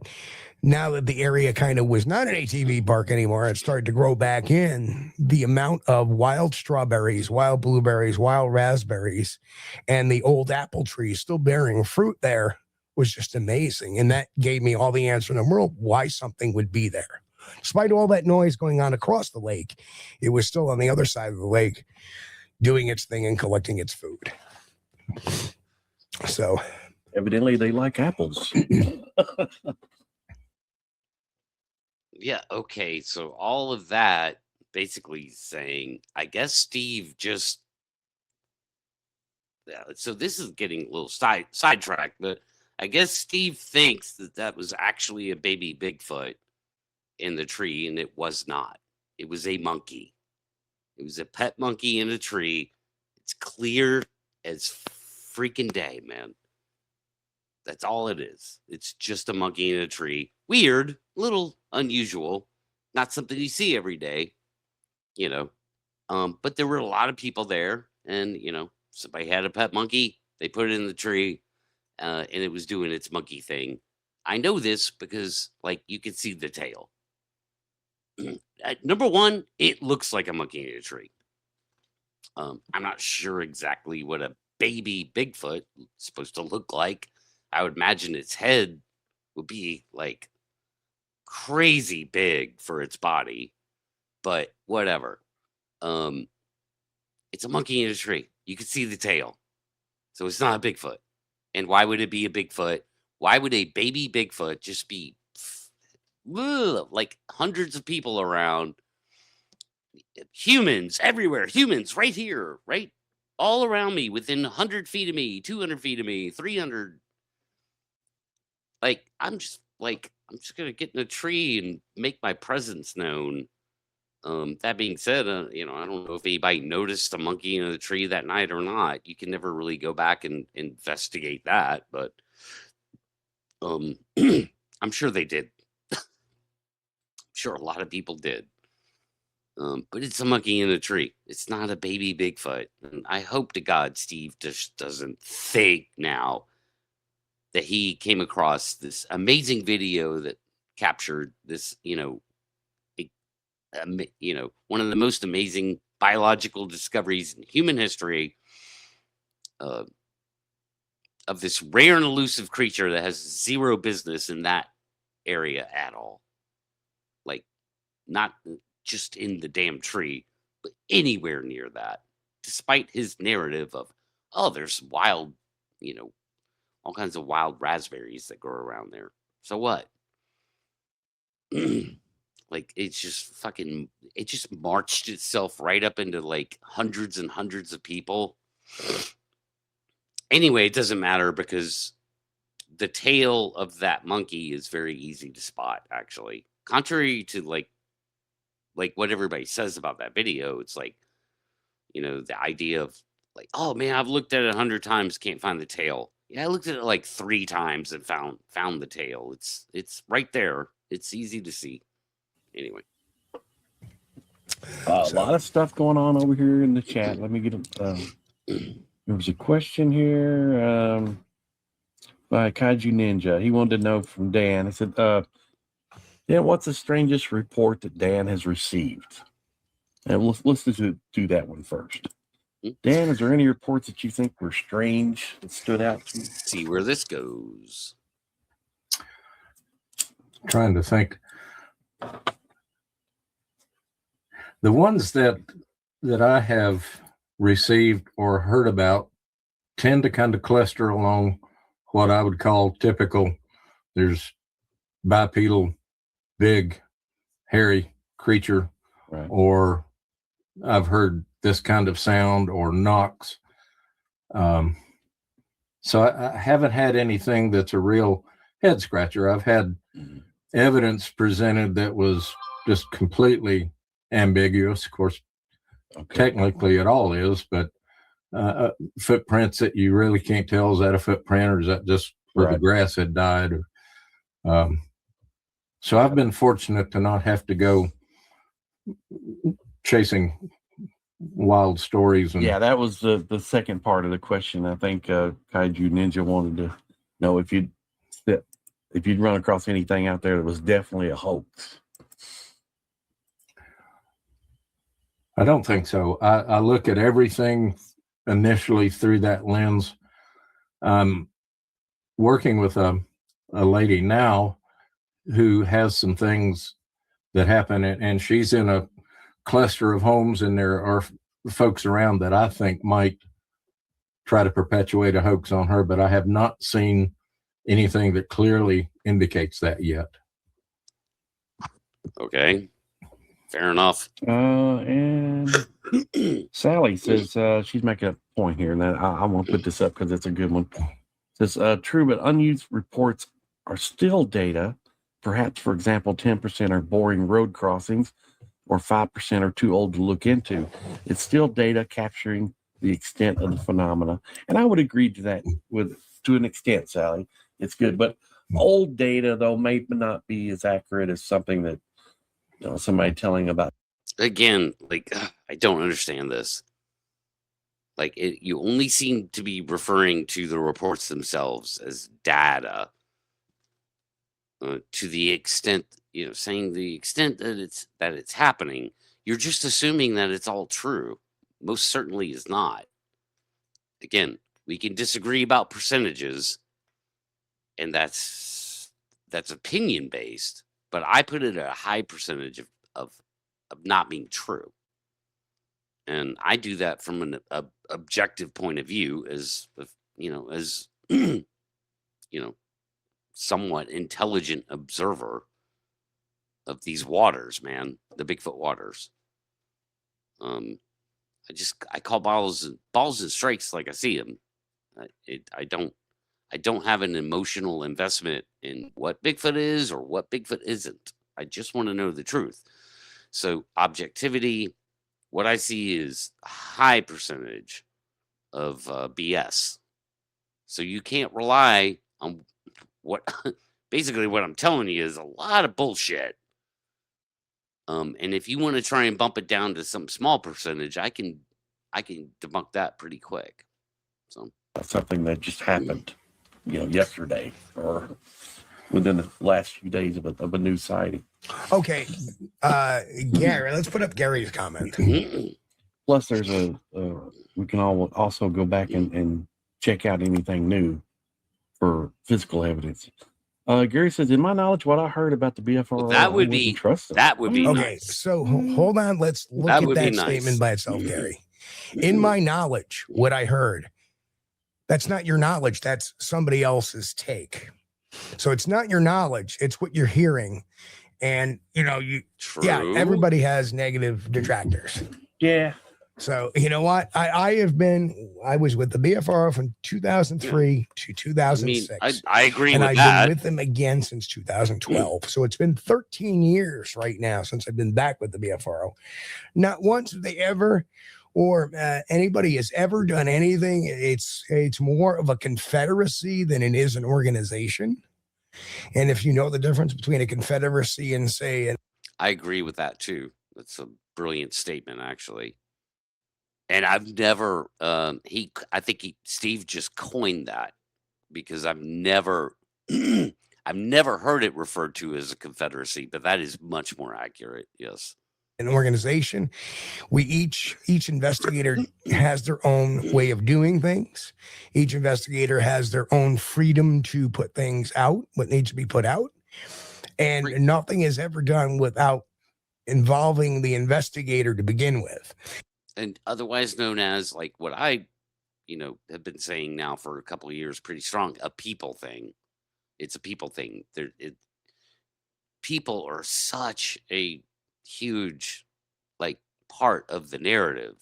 now that the area kind of was not an ATV park anymore, it started to grow back in. The amount of wild strawberries, wild blueberries, wild raspberries, and the old apple trees still bearing fruit there was just amazing. And that gave me all the answer in the world why something would be there. Despite all that noise going on across the lake, it was still on the other side of the lake doing its thing and collecting its food. So evidently they like apples. Yeah, okay. So all of that basically saying, I guess Steve just. Yeah, so this is getting a little sidetracked, but I guess Steve thinks that was actually a baby Bigfoot in the tree, and it was not. It was a monkey. It was a pet monkey in a tree. It's clear as freaking day, man. That's all it is. It's just a monkey in a tree. Weird, little unusual, not something you see every day, but there were a lot of people there, and somebody had a pet monkey. They put it in the tree, and it was doing its monkey thing. I know this because, you can see the tail. Number one, it looks like a monkey in a tree. I'm not sure exactly what a baby Bigfoot is supposed to look like. I would imagine its head would be crazy big for its body, but whatever. It's a monkey in a tree. You can see the tail. So it's not a Bigfoot. And why would it be a Bigfoot? Why would a baby Bigfoot just be hundreds of people around? Humans everywhere. Humans right here, right? All around me, within 100 feet of me, 200 feet of me, 300. I'm just going to get in a tree and make my presence known. That being said, I don't know if anybody noticed a monkey in a tree that night or not. You can never really go back and investigate that, but I'm sure they did. Sure, a lot of people did. But it's a monkey in a tree. It's not a baby Bigfoot. And I hope to God Steve just doesn't think now that he came across this amazing video that captured this, one of the most amazing biological discoveries in human history, uh, of this rare and elusive creature that has zero business in that area at all. Like, not just in the damn tree, but anywhere near that, despite his narrative of, oh, there's wild, all kinds of wild raspberries that grow around there. So what? Like, it's just fucking, it just marched itself right up into like hundreds and hundreds of people. Anyway, it doesn't matter because the tail of that monkey is very easy to spot, actually. Contrary to like what everybody says about that video, it's like, the idea of like, oh man, I've looked at it 100 times, can't find the tail. Yeah, I looked at it like 3 times and found the tail. It's right there. It's easy to see. Anyway. A lot of stuff going on over here in the chat. Let me get there was a question here by Kaiju Ninja. He wanted to know from Dan. He said, Dan, what's the strangest report that Dan has received? And let's do that one first. Dan, is there any reports that you think were strange that stood out to you? See where this goes. Trying to think. The ones that I have received or heard about tend to kind of cluster along what I would call typical. There's bipedal, big, hairy creature, right. Or I've heard this kind of sound or knocks. So I haven't had anything that's a real head scratcher. I've had evidence presented that was just completely ambiguous. Of course, technically it all is, but footprints that you really can't tell, is that a footprint or is that just where the grass had died? So I've been fortunate to not have to go chasing wild stories. And yeah, that was the second part of the question. I think Kaiju Ninja wanted to know if you'd run across anything out there that was definitely a hoax. I don't think so. I look at everything initially through that lens. Working with a lady now who has some things that happen, and she's in a cluster of homes, and there are folks around that I think might try to perpetuate a hoax on her, but I have not seen anything that clearly indicates that yet. Okay. Fair enough. And Sally says she's making a point here, and then I want to put this up because it's a good one. Says true, but unused reports are still data. Perhaps, for example, 10% are boring road crossings, or 5% are too old to look into. It's still data capturing the extent of the phenomena, and I would agree to that to an extent, Sally. It's good, but old data though may not be as accurate as something that somebody telling about. Again, like, I don't understand this. Like, you only seem to be referring to the reports themselves as data, to the extent, saying the extent that it's happening. You're just assuming that it's all true. Most certainly is not. Again, we can disagree about percentages, and that's opinion based. But I put it at a high percentage of not being true. And I do that from an objective point of view as somewhat intelligent observer of these waters, man, the Bigfoot waters. I call balls and strikes like I see them. I don't have an emotional investment in what Bigfoot is or what Bigfoot isn't. I just want to know the truth. So objectivity, what I see is a high percentage of BS. So you can't rely on basically what I'm telling you is a lot of bullshit. And if you want to try and bump it down to some small percentage, I can debunk that pretty quick. So that's something that just happened, yesterday or within the last few days of a new sighting. Okay, Gary, let's put up Gary's comment. Plus, there's we can also go back and check out anything new for physical evidence. Gary says, in my knowledge, what I heard about the BFRO, that would be trust them. That would be Okay, nice. so hold on. Let's look at that statement by itself, Gary. In my knowledge, what I heard, that's not your knowledge. That's somebody else's take. So it's not your knowledge. It's what you're hearing. And, True. everybody has negative detractors. Yeah. So, you know what? I was with the BFRO from 2003 to 2006. I agree and with I've that. been with them again since 2012. So it's been 13 years right now since I've been back with the BFRO. Not once have they ever, or anybody has ever done anything. It's more of a confederacy than it is an organization. And if you know the difference between a confederacy and say, I agree with that too. That's a brilliant statement, actually. And I've never, Steve just coined that, because I've never heard it referred to as a confederacy, but that is much more accurate. Yes. An organization, each investigator has their own way of doing things. Each investigator has their own freedom to put things out, what needs to be put out. And nothing is ever done without involving the investigator to begin with. And otherwise known as, like, what I, have been saying now for a couple of years, pretty strong, a people thing. It's a people thing. People are such a huge, part of the narrative,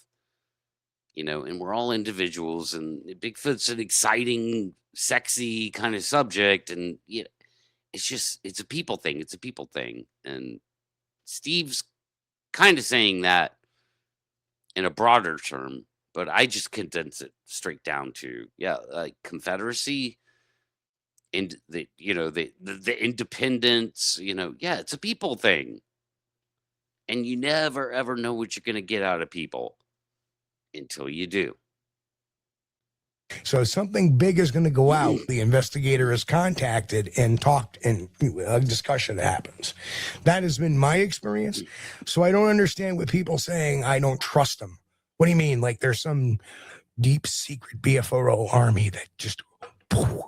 and we're all individuals, and Bigfoot's an exciting, sexy kind of subject. And it's a people thing. It's a people thing. And Steve's kind of saying that in a broader term, but I just condense it straight down to, confederacy and the independence, it's a people thing. And you never, ever know what you're going to get out of people until you do. So something big is going to go out. The investigator is contacted and talked, and a discussion happens. That has been my experience. So I don't understand what people saying, I don't trust them. What do you mean? Like there's some deep secret BFRO army that just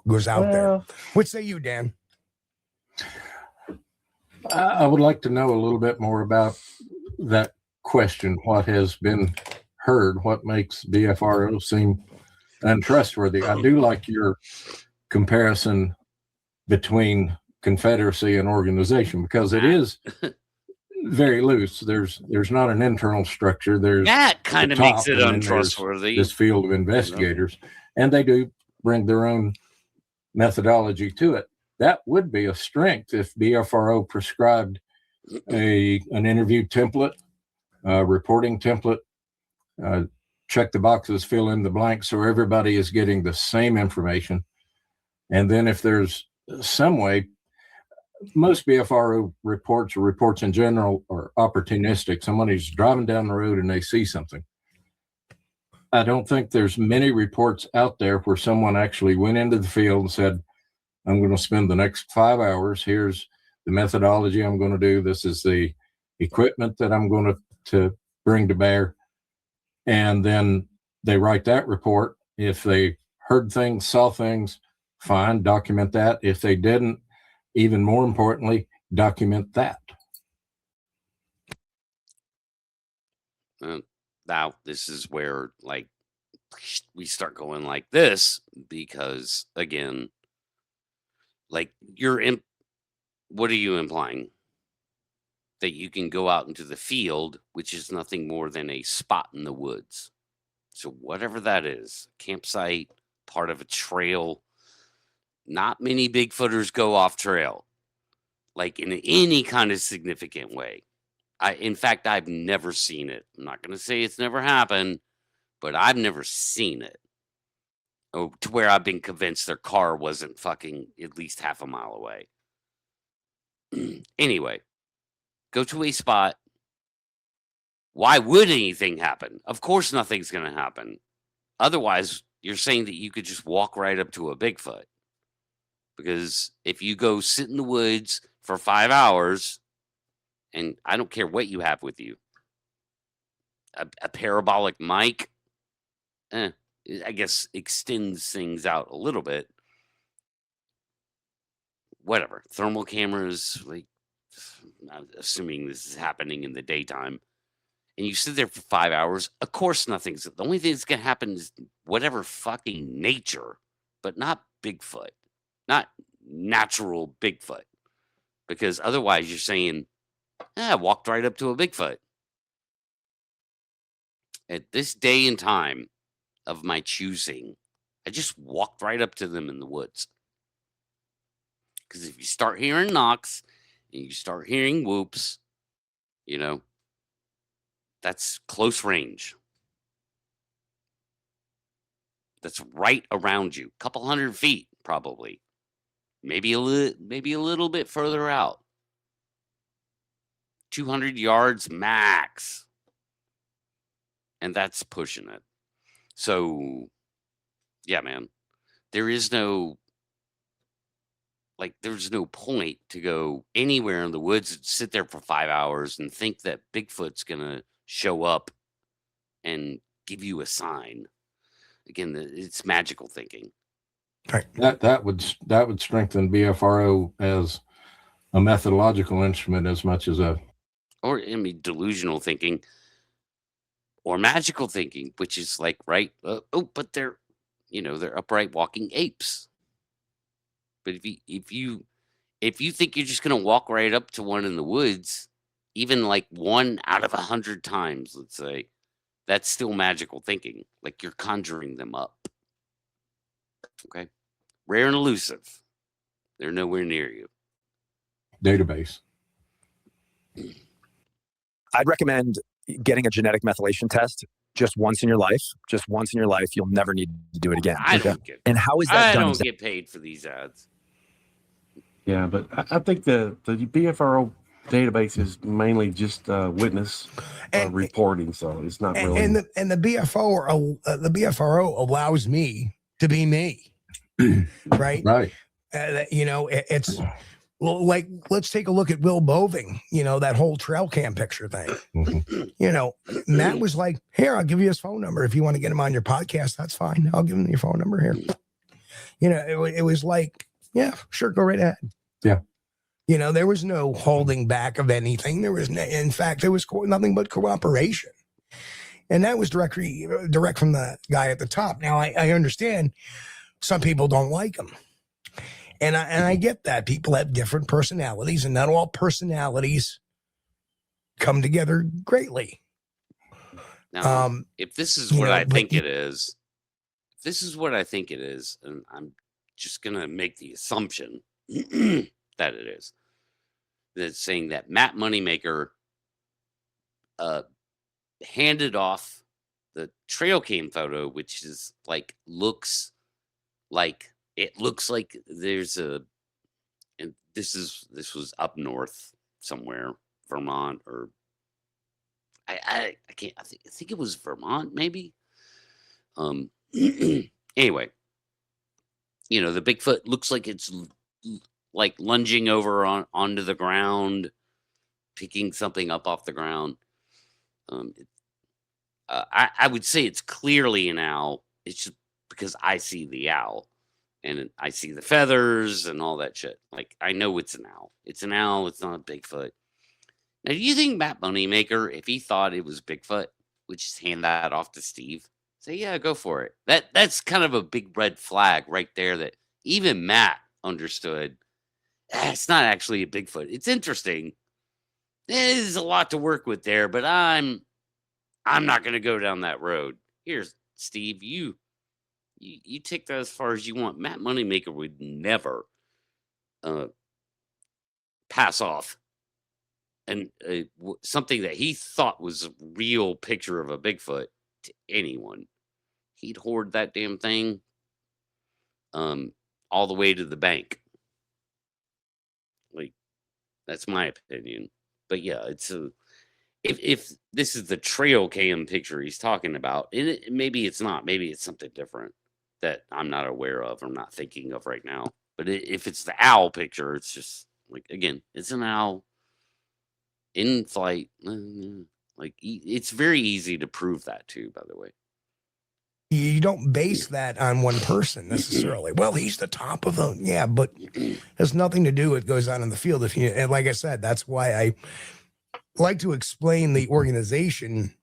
goes out there. What say you, Dan? I would like to know a little bit more about that question. What has been heard? What makes BFRO seem untrustworthy? I do like your comparison between confederacy and organization, because it is very loose. There's not an internal structure. There's that kind of makes it untrustworthy. This field of investigators, and they do bring their own methodology to it. That would be a strength if BFRO prescribed an interview template, reporting template, check the boxes, fill in the blanks, so everybody is getting the same information. And then if there's some way, most BFRO reports, or reports in general, are opportunistic. Somebody's driving down the road and they see something. I don't think there's many reports out there where someone actually went into the field and said, I'm going to spend the next 5 hours. Here's the methodology I'm going to do. This is the equipment that I'm going to bring to bear. And then they write that report. If they heard things, saw things, fine, document that. If they didn't, even more importantly, document that. Now, this is where, we start going like this, because, again, what are you implying? That you can go out into the field, which is nothing more than a spot in the woods. So whatever that is, campsite, part of a trail. Not many Bigfooters go off trail, in any kind of significant way. In fact, I've never seen it. I'm not going to say it's never happened, but I've never seen it. Oh, to where I've been convinced their car wasn't fucking at least half a mile away. Anyway, go to a spot. Why would anything happen? Of course, nothing's going to happen. Otherwise, you're saying that you could just walk right up to a Bigfoot. Because if you go sit in the woods for 5 hours, and I don't care what you have with you, a parabolic mic, I guess extends things out a little bit. Whatever. Thermal cameras, like, I'm assuming this is happening in the daytime, and you sit there for 5 hours, of course nothing's the only thing that's going to happen is whatever fucking nature, but not Bigfoot, not natural Bigfoot, because otherwise you're saying, I walked right up to a Bigfoot. At this day and time of my choosing, I just walked right up to them in the woods. Because if you start hearing knocks and you start hearing whoops, you know, that's close range. That's right around you, a couple 100 feet probably, maybe a little bit further out, 200 yards max, and that's pushing it. So, yeah, man, there's no point to go anywhere in the woods and sit there for 5 hours and think that Bigfoot's gonna show up and give you a sign. Again, it's magical thinking. Right. That would strengthen BFRO as a methodological instrument as much as delusional thinking or magical thinking, which is like, right? But they're upright walking apes. But if you think you're just gonna walk right up to one in the woods, even like 1 out of 100 times, let's say, that's still magical thinking. Like you're conjuring them up. Okay. Rare and elusive. They're nowhere near you. database. I'd recommend getting a genetic methylation test just once in your life. Just once in your life. You'll never need to do it again. And how is that done? I don't get paid for these ads. Yeah, but I think the BFRO database is mainly just witness reporting, so it's not really. And the BFRO allows me to be me, right? Right. It's like, let's take a look at Will Boving. That whole trail cam picture thing. Mm-hmm. Matt was like, "Here, I'll give you his phone number if you want to get him on your podcast. That's fine. I'll give him your phone number here." It was like, yeah, sure, go right ahead. Yeah. There was no holding back of anything. In fact, there was nothing but cooperation. And that was direct from the guy at the top. Now, I understand some people don't like him. And I get that. People have different personalities, and not all personalities come together greatly. Now, if this is what I think it is, and I'm just going to make the assumption that it is, that it's saying that Matt Moneymaker handed off the trail cam photo, which is like, looks like there's and this was up north somewhere, Vermont, or I can't, I think it was Vermont, maybe. Anyway, the Bigfoot looks like it's like lunging over onto the ground, picking something up off the ground. I would say it's clearly an owl. It's just because I see the owl and I see the feathers and all that shit. Like, I know it's an owl. It's an owl. It's not a Bigfoot. Now, do you think Matt Moneymaker, if he thought it was Bigfoot, would just hand that off to Steve? Say, yeah, go for it. That's kind of a big red flag right there that even Matt understood. It's not actually a Bigfoot. It's interesting. There's a lot to work with there, but I'm not going to go down that road. Here's Steve. You take that as far as you want. Matt Moneymaker would never pass off and something that he thought was a real picture of a Bigfoot to anyone. He'd hoard that damn thing all the way to the bank. Like, that's my opinion. But yeah, it's a if this is the trail cam picture he's talking about, maybe it's not. Maybe it's something different that I'm not aware of. I'm not thinking of right now. But if it's the owl picture, it's just like, again, it's an owl in flight. Like, it's very easy to prove that too, by the way. You don't base that on one person necessarily. Well, he's the top of the, yeah, but has nothing to do with what goes on in the field. If you, and like I said, that's why I like to explain the organization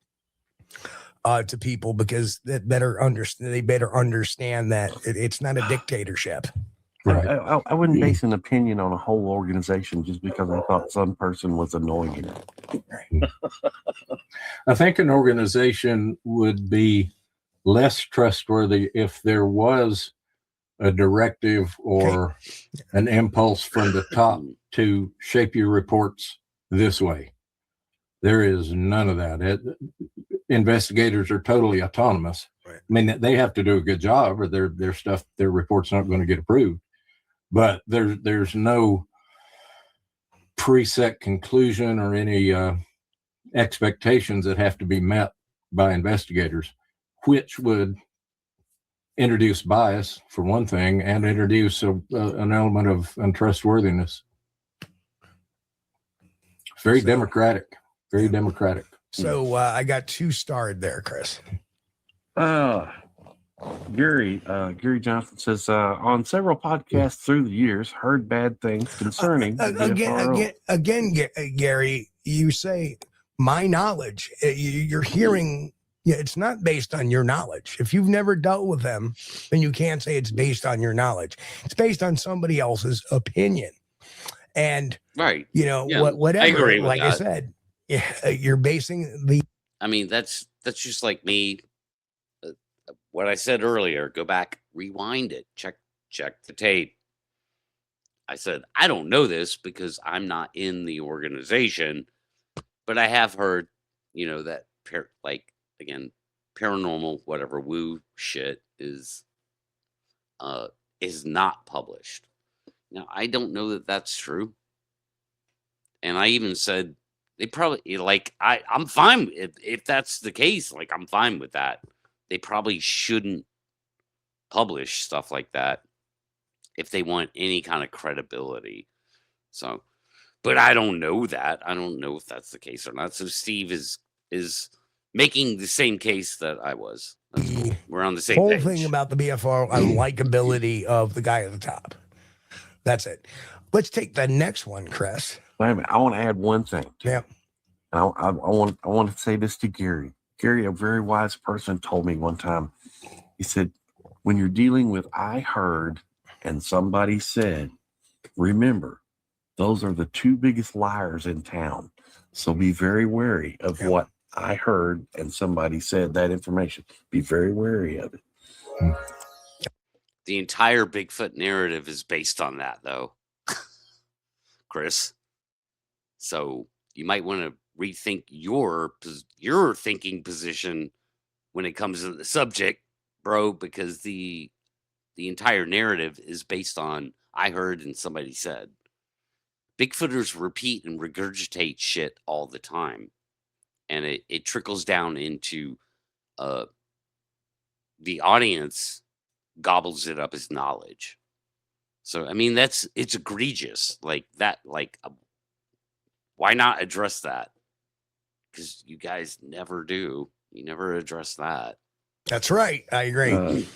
to people, because they better understand that it's not a dictatorship. Right. I wouldn't base an opinion on a whole organization just because I thought some person was annoying. I think an organization would be less trustworthy if there was a directive or an impulse from the top to shape your reports this way. There is none of that. Investigators are totally autonomous. Right. I mean, they have to do a good job, or their report's not going to get approved. But there's no preset conclusion or any expectations that have to be met by investigators, which would introduce bias for one thing, and introduce an element of untrustworthiness. Very democratic. Very democratic. So I got 2 starred there, Chris. Gary Johnson says, on several podcasts through the years, heard bad things concerning again, Gary, you say my knowledge. You're hearing, it's not based on your knowledge. If you've never dealt with them, then you can't say it's based on your knowledge. It's based on somebody else's opinion. And right, whatever. I agree with like that. I said, you're basing the. I mean, that's just like me. What I said earlier, go back, rewind it, check the tape. I said, I don't know this because I'm not in the organization, but I have heard, that paranormal, whatever, woo shit is not published. Now, I don't know that that's true. And I even said, they probably, I'm fine if that's the case, I'm fine with that. They probably shouldn't publish stuff like that if they want any kind of credibility. So, but I don't know that. I don't know if that's the case or not. So Steve is making the same case that I was. That's cool. We're on the same whole page. Thing about the BFR unlikability of the guy at the top. That's it. Let's take the next one, Chris. Wait a minute. I want to add one thing. Yeah. And I want to say this to Gary. Gary, a very wise person, told me one time, he said, when you're dealing with I heard and somebody said, remember, those are the 2 biggest liars in town. So be very wary of what I heard and somebody said, that information. Be very wary of it. The entire Bigfoot narrative is based on that, though, Chris. So you might want to rethink your thinking position when it comes to the subject, bro, because the entire narrative is based on I heard and somebody said. Bigfooters repeat and regurgitate shit all the time, and it trickles down into the audience gobbles it up as knowledge. So I mean, it's egregious like that. Why not address that? Because you guys never do. You never address that. That's right. I agree.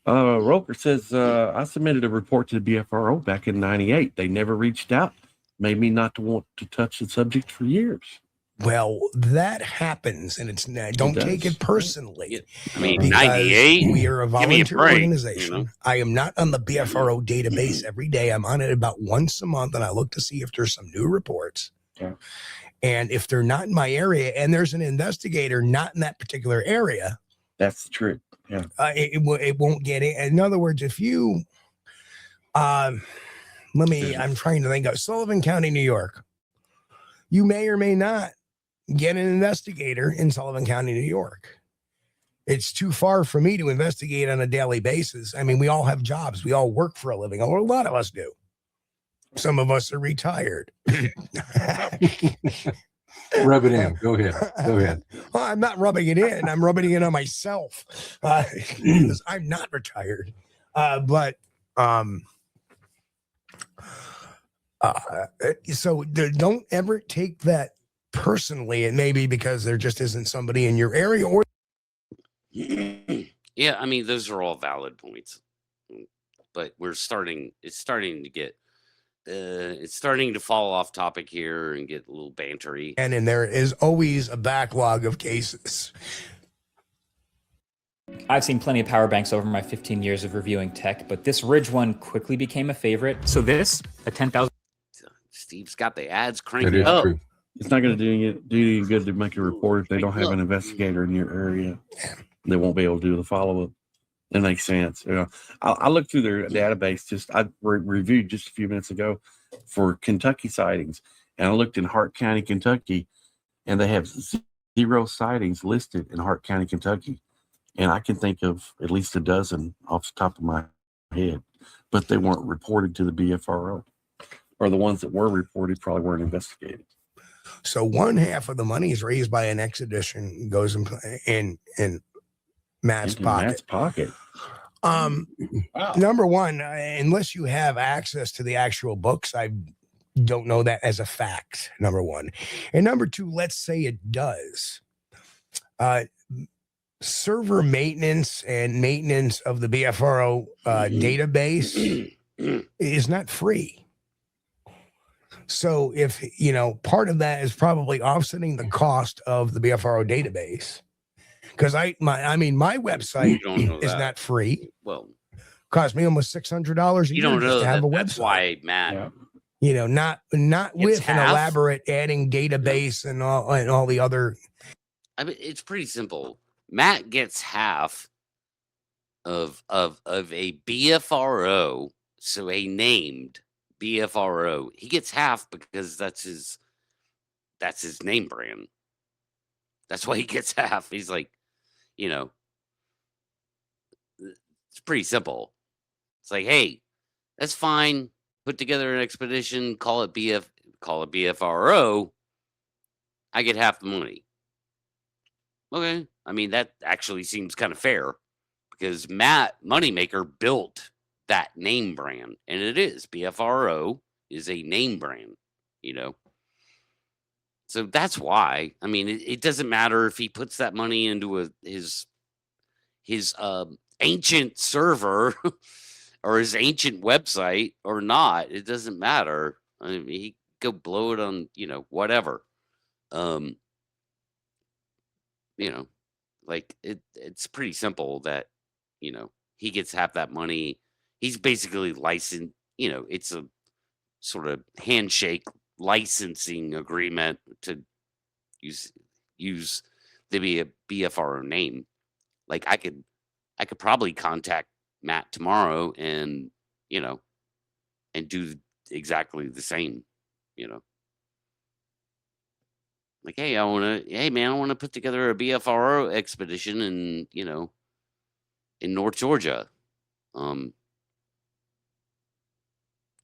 Roker says, I submitted a report to the BFRO back in 98. They never reached out. Made me not to want to touch the subject for years. Well, that happens, and don't take it personally. I mean, 98? We are a volunteer organization. I am not on the BFRO database every day. I'm on it about once a month, and I look to see if there's some new reports. Yeah. And if they're not in my area, and there's an investigator not in that particular area, that's the trick. Yeah, it won't get it. In other words, if you, I'm trying to think of Sullivan County, New York. You may or may not get an investigator in Sullivan County, New York. It's too far for me to investigate on a daily basis. I mean, we all have jobs. We all work for a living. A lot of us do. Some of us are retired. Rub it in. Go ahead. Go ahead. Well, I'm not rubbing it in. I'm rubbing it on myself because I'm not retired. So don't ever take that personally. It may be because there just isn't somebody in your area, or yeah, I mean, those are all valid points, but it's starting to get it's starting to fall off topic here and get a little bantery. And there is always a backlog of cases. I've seen plenty of power banks over my 15 years of reviewing tech, but this Ridge one quickly became a favorite. So this, a 10,000. Steve's got the ads cranking up. True. It's not going to do you good to make a report if they don't have an investigator in your area. They won't be able to do the follow-up. That makes sense. You know, I looked through their database. I reviewed just a few minutes ago for Kentucky sightings, and I looked in Hart County, Kentucky, and they have 0 sightings listed in Hart County, Kentucky. And I can think of at least a dozen off the top of my head, but they weren't reported to the BFRO, or the ones that were reported probably weren't investigated. So one half of the money is raised by an expedition goes in Matt's pocket. Matt's pocket. Wow. Number one, unless you have access to the actual books, I don't know that as a fact. Number one, and number two, let's say it does. Server maintenance and maintenance of the BFRO database is not free. So if, part of that is probably offsetting the cost of the BFRO database. Because my website is not free. Well, cost me almost $600 a year just to have a website. That's why Matt, not with an elaborate adding database and all the other. I mean, it's pretty simple. Matt gets half of a BFRO, so a named BFRO. He gets half because that's his name brand. That's why he gets half. He's like, it's pretty simple. It's like, hey, that's fine. Put together an expedition, call it BFRO. I get half the money. Okay. I mean, that actually seems kind of fair because Matt Moneymaker built that name brand, and it is BFRO is a name brand, So that's why. I mean, it doesn't matter if he puts that money into his ancient server or his ancient website or not. It doesn't matter. I mean, he go blow it on, whatever. Like it's pretty simple that, he gets half that money. He's basically licensed, it's a sort of handshake licensing agreement to use the BFRO name. Like I could probably contact Matt tomorrow and and do exactly the same, like, hey, I want to put together a BFRO expedition in in North Georgia.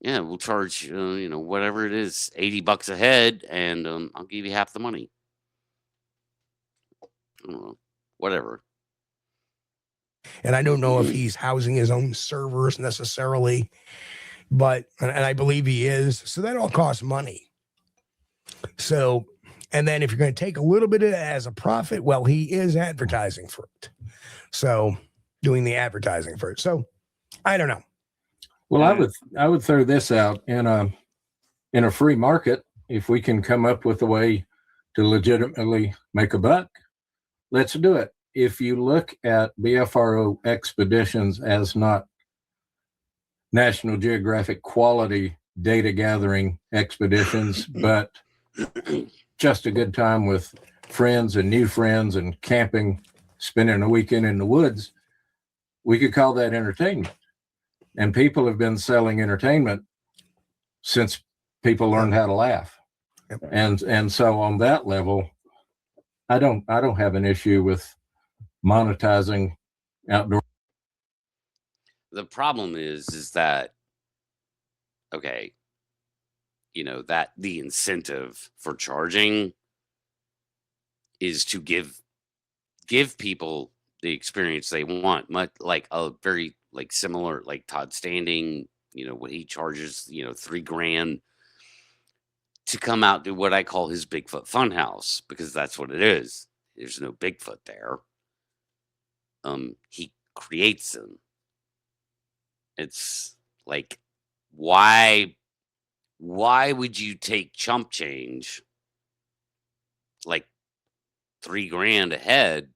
Yeah, we'll charge, whatever it is, $80 a head, and I'll give you half the money. I don't know, whatever. And I don't know if he's housing his own servers necessarily, but, and I believe he is. So that all costs money. So, and then if you're going to take a little bit of it as a profit, well, he is advertising for it. So doing the advertising for it. So I don't know. Well, I would throw this out in a free market. If we can come up with a way to legitimately make a buck, let's do it. If you look at BFRO expeditions as not National Geographic quality data gathering expeditions, but just a good time with friends and new friends and camping, spending a weekend in the woods, we could call that entertainment. And people have been selling entertainment since people learned how to laugh. And so on that level, I don't have an issue with monetizing outdoor. The problem is that, okay, that the incentive for charging is to give people the experience they want, much like a very similar, like Todd Standing, what he charges, $3,000 to come out to what I call his Bigfoot Funhouse, because that's what it is. There's no Bigfoot there. He creates them. It's like, why would you take chump change? Like $3,000 a head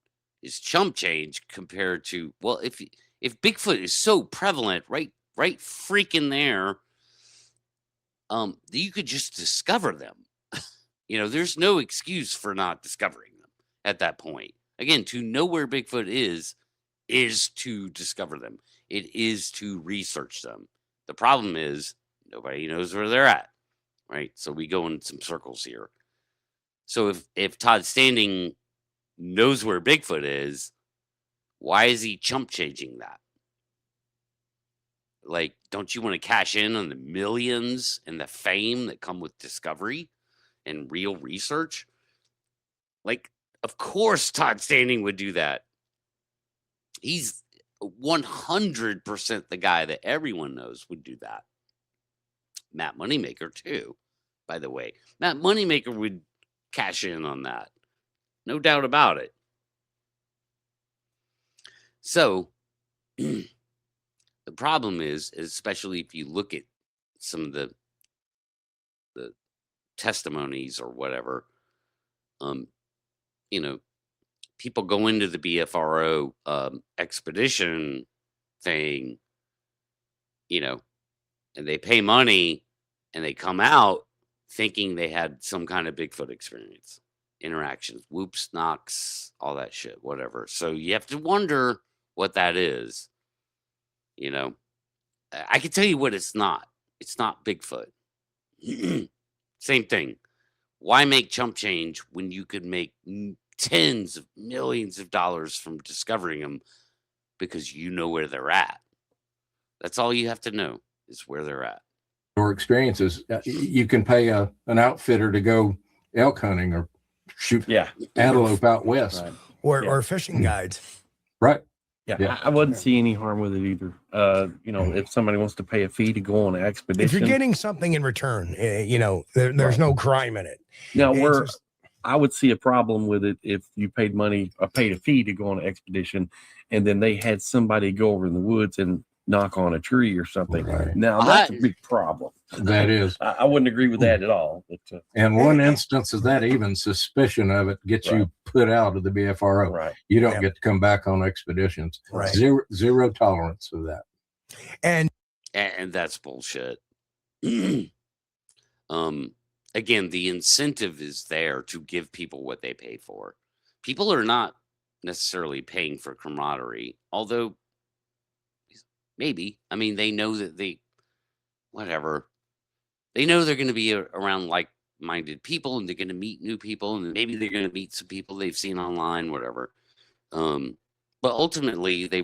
is chump change compared to, well, if Bigfoot is so prevalent, right freaking there, you could just discover them. There's no excuse for not discovering them at that point. Again, to know where Bigfoot is to discover them. It is to research them. The problem is nobody knows where they're at, right? So we go in some circles here. So if Todd Standing knows where Bigfoot is, why is he chump changing that? Like, don't you want to cash in on the millions and the fame that come with discovery and real research? Like, of course Todd Standing would do that. He's 100% the guy that everyone knows would do that. Matt Moneymaker too, by the way. Matt Moneymaker would cash in on that. No doubt about it. So the problem is, especially if you look at some of the testimonies or whatever, people go into the BFRO expedition thing, and they pay money and they come out thinking they had some kind of Bigfoot experience, interactions, whoops, knocks, all that shit, whatever. So you have to wonder what that is. I can tell you what it's not. It's not Bigfoot. Same thing. Why make chump change when you could make tens of millions of dollars from discovering them because you know where they're at? That's all you have to know is where they're at. Or experiences. You can pay an outfitter to go elk hunting or shoot antelope out west. Right. Or fishing guides. Right. Yeah, I wouldn't see any harm with it either. If somebody wants to pay a fee to go on an expedition, if you're getting something in return, there's no crime in it. Now, I would see a problem with it if you paid money or paid a fee to go on an expedition, and then they had somebody go over in the woods and knock on a tree or something. Right. Now that's a big problem. That is. I wouldn't agree with that at all. But, and one instance of that, even suspicion of it gets you put out of the BFRO. Right. You don't get to come back on expeditions. Right. Zero tolerance of that. And that's bullshit. Again, the incentive is there to give people what they pay for. People are not necessarily paying for camaraderie, although maybe. I mean, they know that they know they're going to be around like-minded people, and they're going to meet new people, and maybe they're going to meet some people they've seen online, whatever. But ultimately, they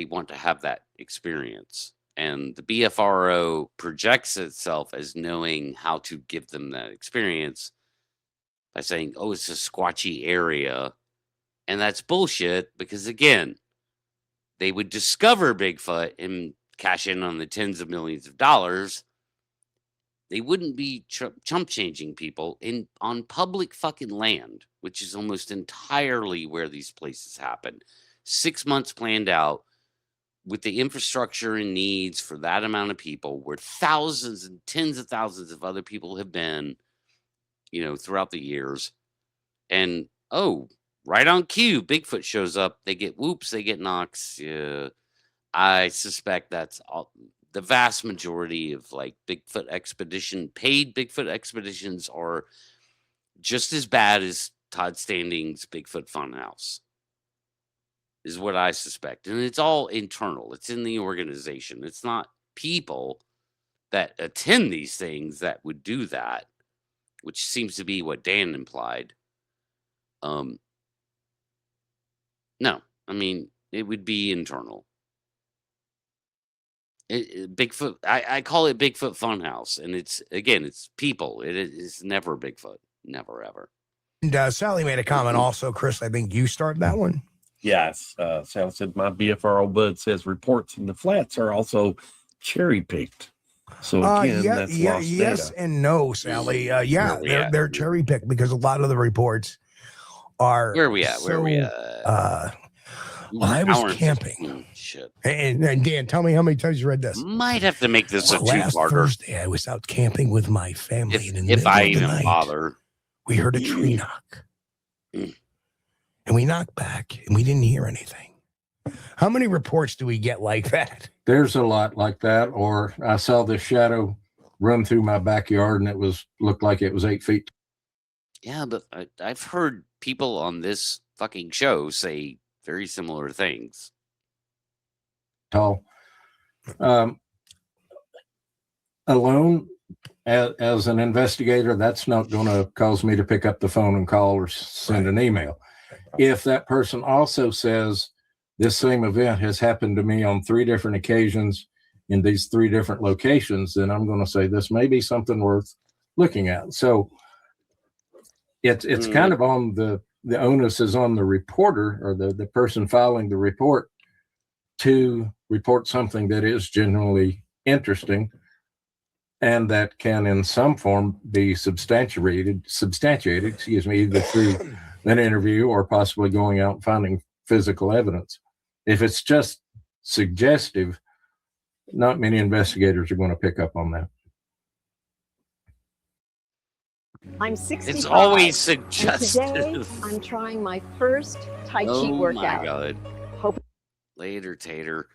want to have that experience. And the BFRO projects itself as knowing how to give them that experience by saying, oh, it's a squatchy area. And that's bullshit because, again, they would discover Bigfoot and cash in on the tens of millions of dollars. They wouldn't be chump changing people on public fucking land, which is almost entirely where these places happen. 6 months planned out with the infrastructure and needs for that amount of people, where thousands and tens of thousands of other people have been, throughout the years. And, right on cue, Bigfoot shows up. They get whoops, they get knocks. I suspect that's all. The vast majority of paid Bigfoot expeditions are just as bad as Todd Standing's Bigfoot Funhouse, is what I suspect. And it's all internal. It's in the organization. It's not people that attend these things that would do that, which seems to be what Dan implied. No, I mean, it would be internal. Bigfoot, I call it Bigfoot Funhouse, and it's people. It's never Bigfoot, never ever. And Sally made a comment also, Chris. I think you started that one. Yes, Sally said my BFRO bud says reports in the flats are also cherry picked. So again, that's lost yes data. and no, Sally. They're cherry picked because a lot of the reports are. Where are we at? Well, I was camping. Shit. And Dan, tell me how many times you read this. Might have to make this a last two-parter. Thursday, I was out camping with my family, and in the if middle I of the even night, bother, we heard a tree knock, and we knocked back, and we didn't hear anything. How many reports do we get like that? There's a lot like that. Or I saw this shadow run through my backyard, and looked like it was 8 feet. Yeah, but I've heard people on this fucking show say very similar things. Tall. Alone, as an investigator, that's not going to cause me to pick up the phone and call or send an email. If that person also says this same event has happened to me on 3 different occasions in these 3 different locations, then I'm going to say this may be something worth looking at. So it's kind of on the onus is on the reporter or the person filing the report to report something that is genuinely interesting and that can in some form be substantiated, either through an interview or possibly going out and finding physical evidence. If it's just suggestive, not many investigators are going to pick up on that. I'm 65. It's always suggestive. Today, I'm trying my first Tai Chi workout. Oh my God. Later, Tater.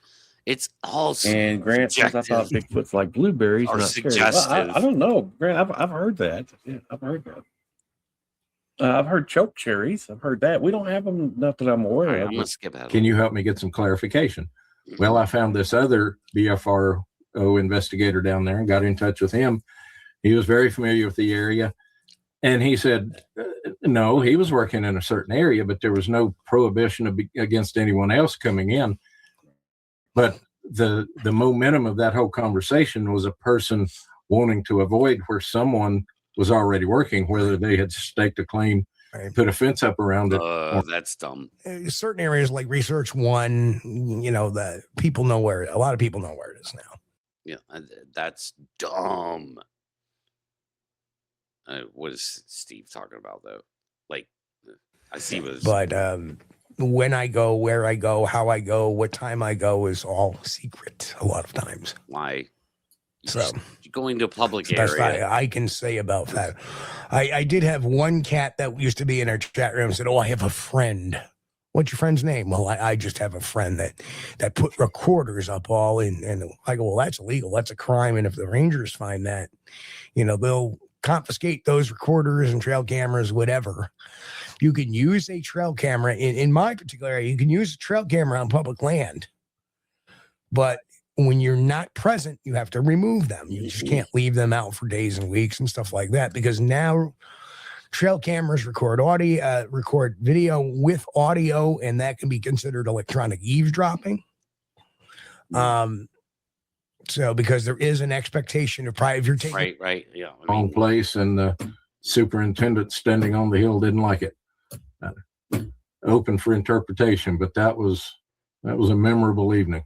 It's all and Grant says I thought Bigfoot's like blueberries, not cherries. Well, I don't know, Grant. I've heard that. Yeah, I've heard that. I've heard choke cherries. I've heard that. We don't have them, not that I'm aware of. I'm gonna skip ahead. Can you help me get some clarification? Well, I found this other BFRO investigator down there and got in touch with him. He was very familiar with the area. And he said, no, he was working in a certain area, but there was no prohibition against anyone else coming in. But the momentum of that whole conversation was a person wanting to avoid where someone was already working, whether they had staked a claim, put a fence up around it. That's dumb. Certain areas like Research One, the people know where, a lot of people know where it is now. Yeah, that's dumb. What is Steve talking about though? Like, I see what. But when I go, where I go, how I go, what time I go is all secret a lot of times. Why? So you're going to a public area. I can say about that. I did have one cat that used to be in our chat room said, "Oh, I have a friend." What's your friend's name? Well, I just have a friend that put recorders up all in, and I go, well, that's illegal. That's a crime. And if the Rangers find that, they'll confiscate those recorders and trail cameras, whatever. You can use a trail camera in my particular area. You can use a trail camera on public land, but when you're not present, you have to remove them. You just can't leave them out for days and weeks and stuff like that, because now trail cameras record audio, record video with audio, and that can be considered electronic eavesdropping. So because there is an expectation of private, if you're taking right, yeah, wrong place, and the superintendent standing on the hill didn't like it. Open for interpretation, but that was a memorable evening.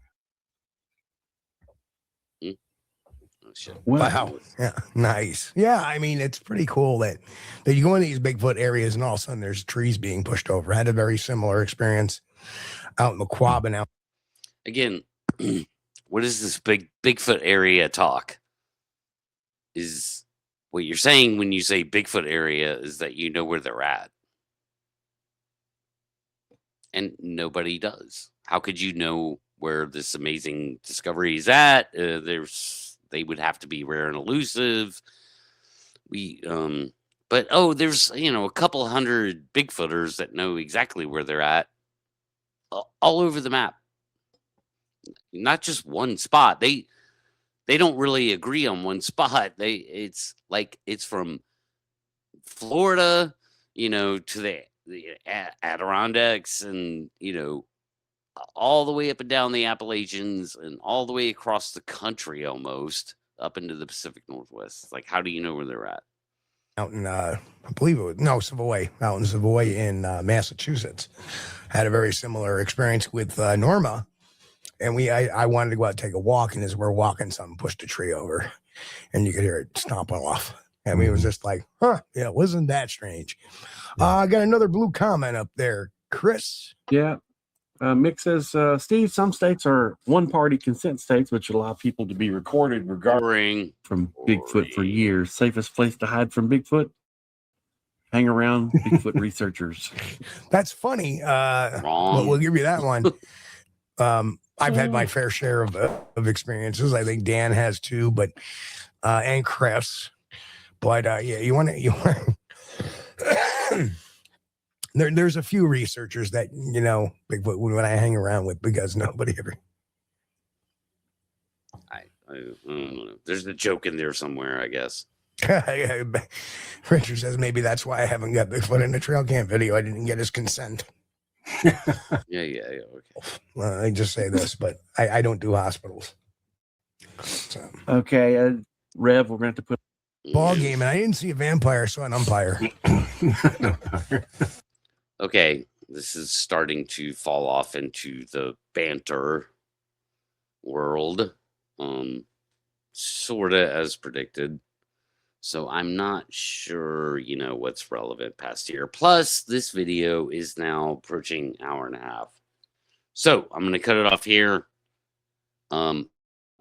Wow. Yeah. Nice. Yeah. I mean, it's pretty cool that you go in these Bigfoot areas and all of a sudden there's trees being pushed over. I had a very similar experience out in the Quabbin out. Again, what is this Bigfoot area talk? Is what you're saying when you say Bigfoot area is that you know where they're at. And nobody does. How could you know where this amazing discovery is at? They would have to be rare and elusive. But there's a couple hundred Bigfooters that know exactly where they're at, all over the map. Not just one spot. They don't really agree on one spot. It's from Florida, to the Adirondacks, and all the way up and down the Appalachians and all the way across the country almost up into the Pacific Northwest. Like, how do you know where they're at? Out in, I believe it was, Savoy, out in Savoy in Massachusetts. Had a very similar experience with Norma. And I wanted to go out and take a walk. And as we're walking, something pushed a tree over and you could hear it stomping off. And we was just like, yeah, wasn't that strange? I got another blue comment up there. Chris? Yeah. Mick says, Steve, some states are one-party consent states, which allow people to be recorded regarding from Bigfoot for years. Safest place to hide from Bigfoot? Hang around Bigfoot researchers. That's funny. Wrong. We'll give you that one. I've had my fair share of experiences. I think Dan has too, but and Chris. But yeah, you want there's a few researchers that Bigfoot when I hang around with because nobody ever. I don't know. There's a joke in there somewhere, I guess. Richard says maybe that's why I haven't got Bigfoot in the trail cam video. I didn't get his consent. Yeah. Okay. Well, I just say this, but I don't do hospitals. So. Okay, Rev, we're going to have to put ball game, and I didn't see a vampire, so an umpire. Okay, this is starting to fall off into the banter world, sorta as predicted. So I'm not sure, what's relevant past here. Plus, this video is now approaching an hour and a half. So I'm going to cut it off here.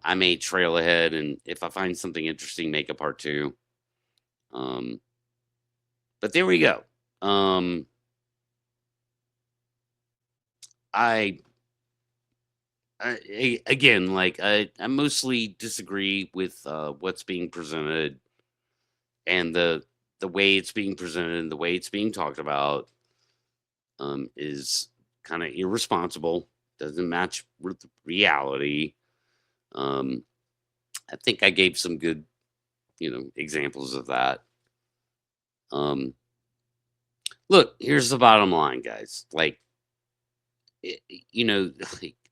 I may trail ahead, and if I find something interesting, make a part 2. But there we go. I mostly disagree with what's being presented and the way it's being presented and the way it's being talked about is kind of irresponsible. Doesn't match with reality. I think I gave some good, examples of that. Look, here's the bottom line, guys.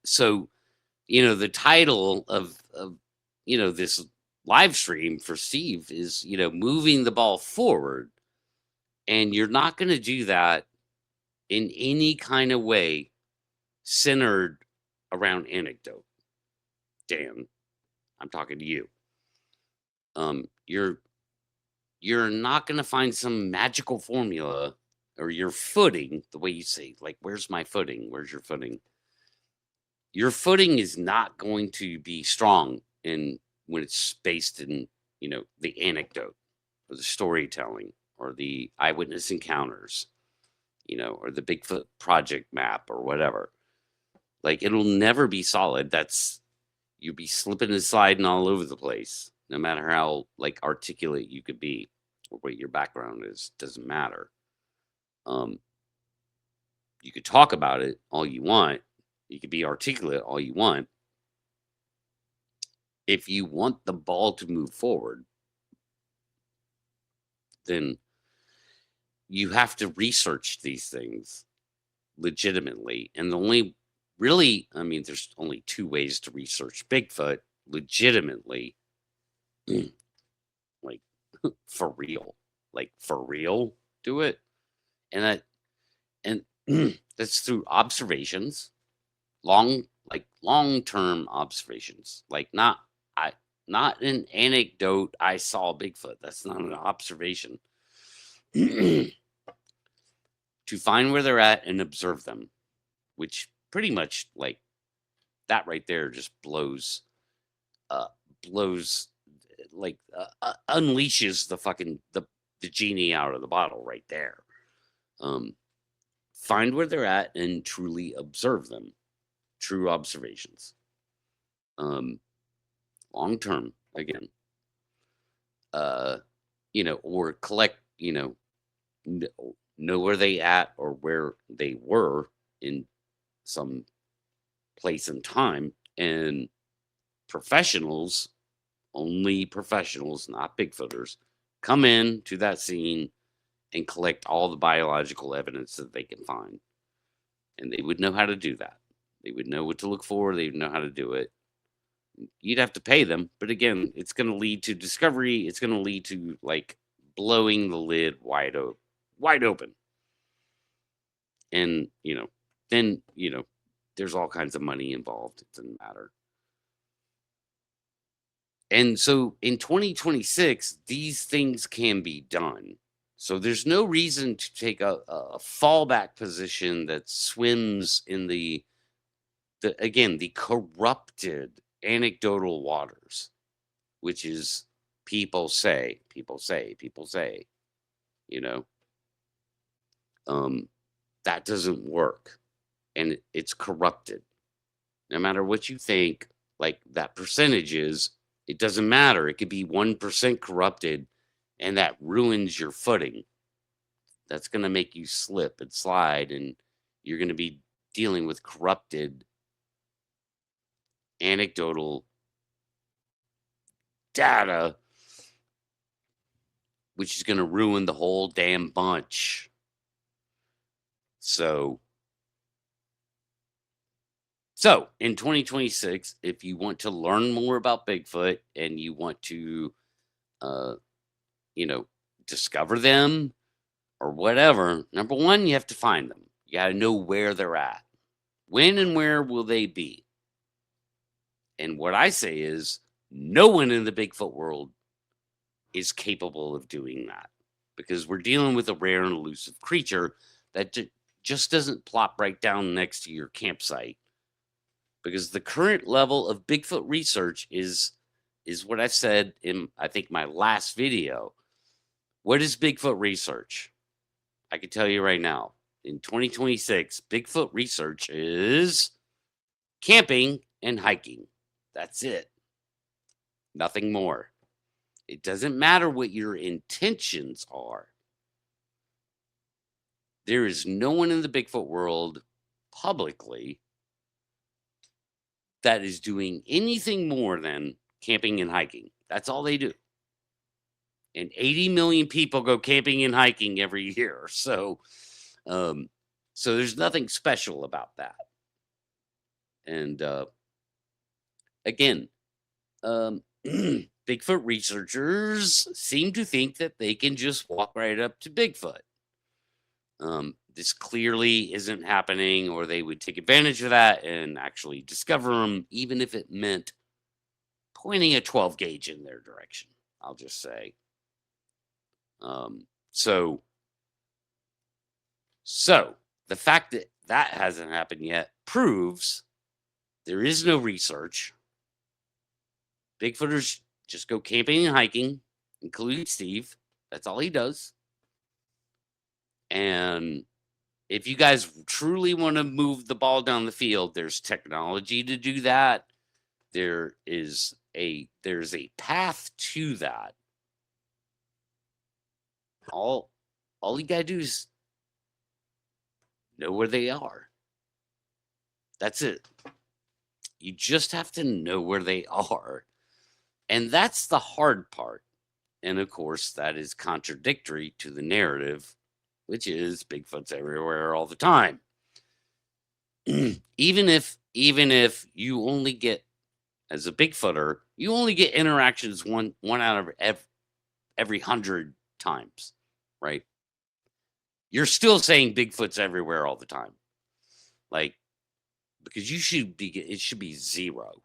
So, the title of this live stream for Steve is, moving the ball forward. And you're not going to do that in any kind of way centered around anecdote. Dan, I'm talking to you. You're not going to find some magical formula or your footing, the way you say, like, where's my footing? Where's your footing? Your footing is not going to be strong when it's based in, the anecdote or the storytelling or the eyewitness encounters, or the Bigfoot project map or whatever. Like, it'll never be solid. You'll be slipping and sliding all over the place, no matter how articulate you could be or what your background is. Doesn't matter. You could talk about it all you want. You could be articulate all you want. If you want the ball to move forward, then you have to research these things legitimately. And there's only 2 ways to research Bigfoot legitimately. For real, do it. And that's through observations, long-term observations, not an anecdote. I saw Bigfoot. That's not an observation. To find where they're at and observe them, which pretty much that right there just unleashes the genie out of the bottle right there. Find where they're at and truly observe them. True observations. Long term, again. Or collect, know where they at or where they were in some place and time. And professionals, only professionals, not Bigfooters, come in to that scene and collect all the biological evidence that they can find. And they would know how to do that. They would know what to look for. They would know how to do it. You'd have to pay them, but again, it's going to lead to discovery. It's going to lead to like blowing the lid wide open. And then there's all kinds of money involved. It doesn't matter. And so in 2026, these things can be done. So there's no reason to take a fallback position that swims in the corrupted anecdotal waters, which is people say, that doesn't work, and it's corrupted. No matter what you think, like that percentage is, it doesn't matter. It could be 1% corrupted, and that ruins your footing. That's going to make you slip and slide, and you're going to be dealing with corrupted anecdotal data, which is going to ruin the whole damn bunch. So in 2026, if you want to learn more about Bigfoot and you want to, discover them or whatever, number one, you have to find them. You got to know where they're at. When and where will they be? And what I say is, no one in the Bigfoot world is capable of doing that, because we're dealing with a rare and elusive creature that just doesn't plop right down next to your campsite. Because the current level of Bigfoot research is what I said in, I think, my last video. What is Bigfoot research? I can tell you right now, in 2026, Bigfoot research is camping and hiking. That's it. Nothing more. It doesn't matter what your intentions are. There is no one in the Bigfoot world publicly that is doing anything more than camping and hiking. That's all they do. And 80 million people go camping and hiking every year. So there's nothing special about that. And again, Bigfoot researchers seem to think that they can just walk right up to Bigfoot. This clearly isn't happening, or they would take advantage of that and actually discover them, even if it meant pointing a 12 gauge in their direction, I'll just say. So the fact that that hasn't happened yet proves there is no research. Bigfooters just go camping and hiking, including Steve. That's all he does. And if you guys truly want to move the ball down the field, there's technology to do that. There's a path to that. All you gotta do is know where they are. That's it. You just have to know where they are. And that's the hard part. And of course, that is contradictory to the narrative, which is Bigfoot's everywhere all the time. even if you only get, as a Bigfooter, you only get interactions one out of every 100 times, right? You're still saying Bigfoot's everywhere all the time. Like, because it should be 0. It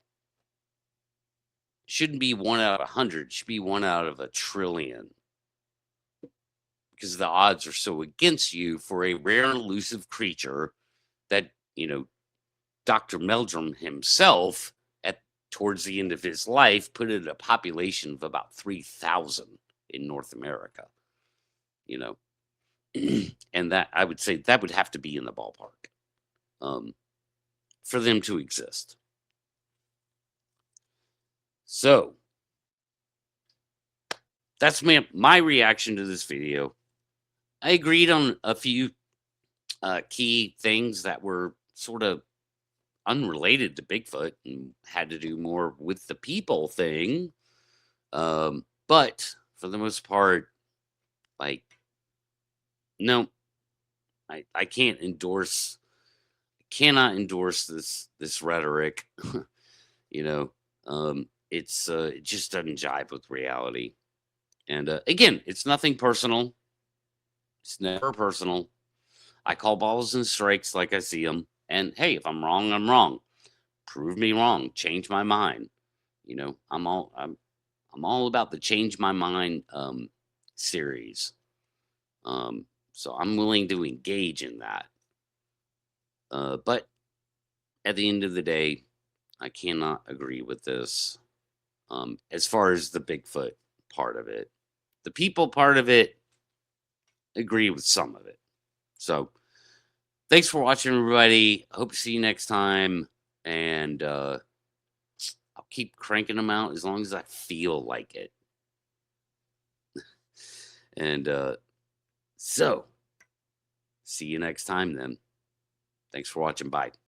shouldn't be 1 out of 100. It should be 1 out of 1 trillion. Because the odds are so against you for a rare and elusive creature that, Dr. Meldrum himself, towards the end of his life, put it at a population of about 3,000 in North America. And that, I would say, that would have to be in the ballpark for them to exist. So that's my reaction to this video. I agreed on a few key things that were sort of unrelated to Bigfoot and had to do more with the people thing. But for the most part, no, I can't endorse cannot endorse this rhetoric. You know, it just doesn't jive with reality. And again, it's nothing personal. It's never personal. I call balls and strikes like I see them. And hey, if I'm wrong, I'm wrong. Prove me wrong. Change my mind. You know, I'm all about the change my mind series. So I'm willing to engage in that. But at the end of the day, I cannot agree with this. As far as the Bigfoot part of it, the people part of it, agree with some of it. So thanks for watching, everybody. Hope to see you next time. And I'll keep cranking them out as long as I feel like it. And so see you next time then. Thanks for watching. Bye.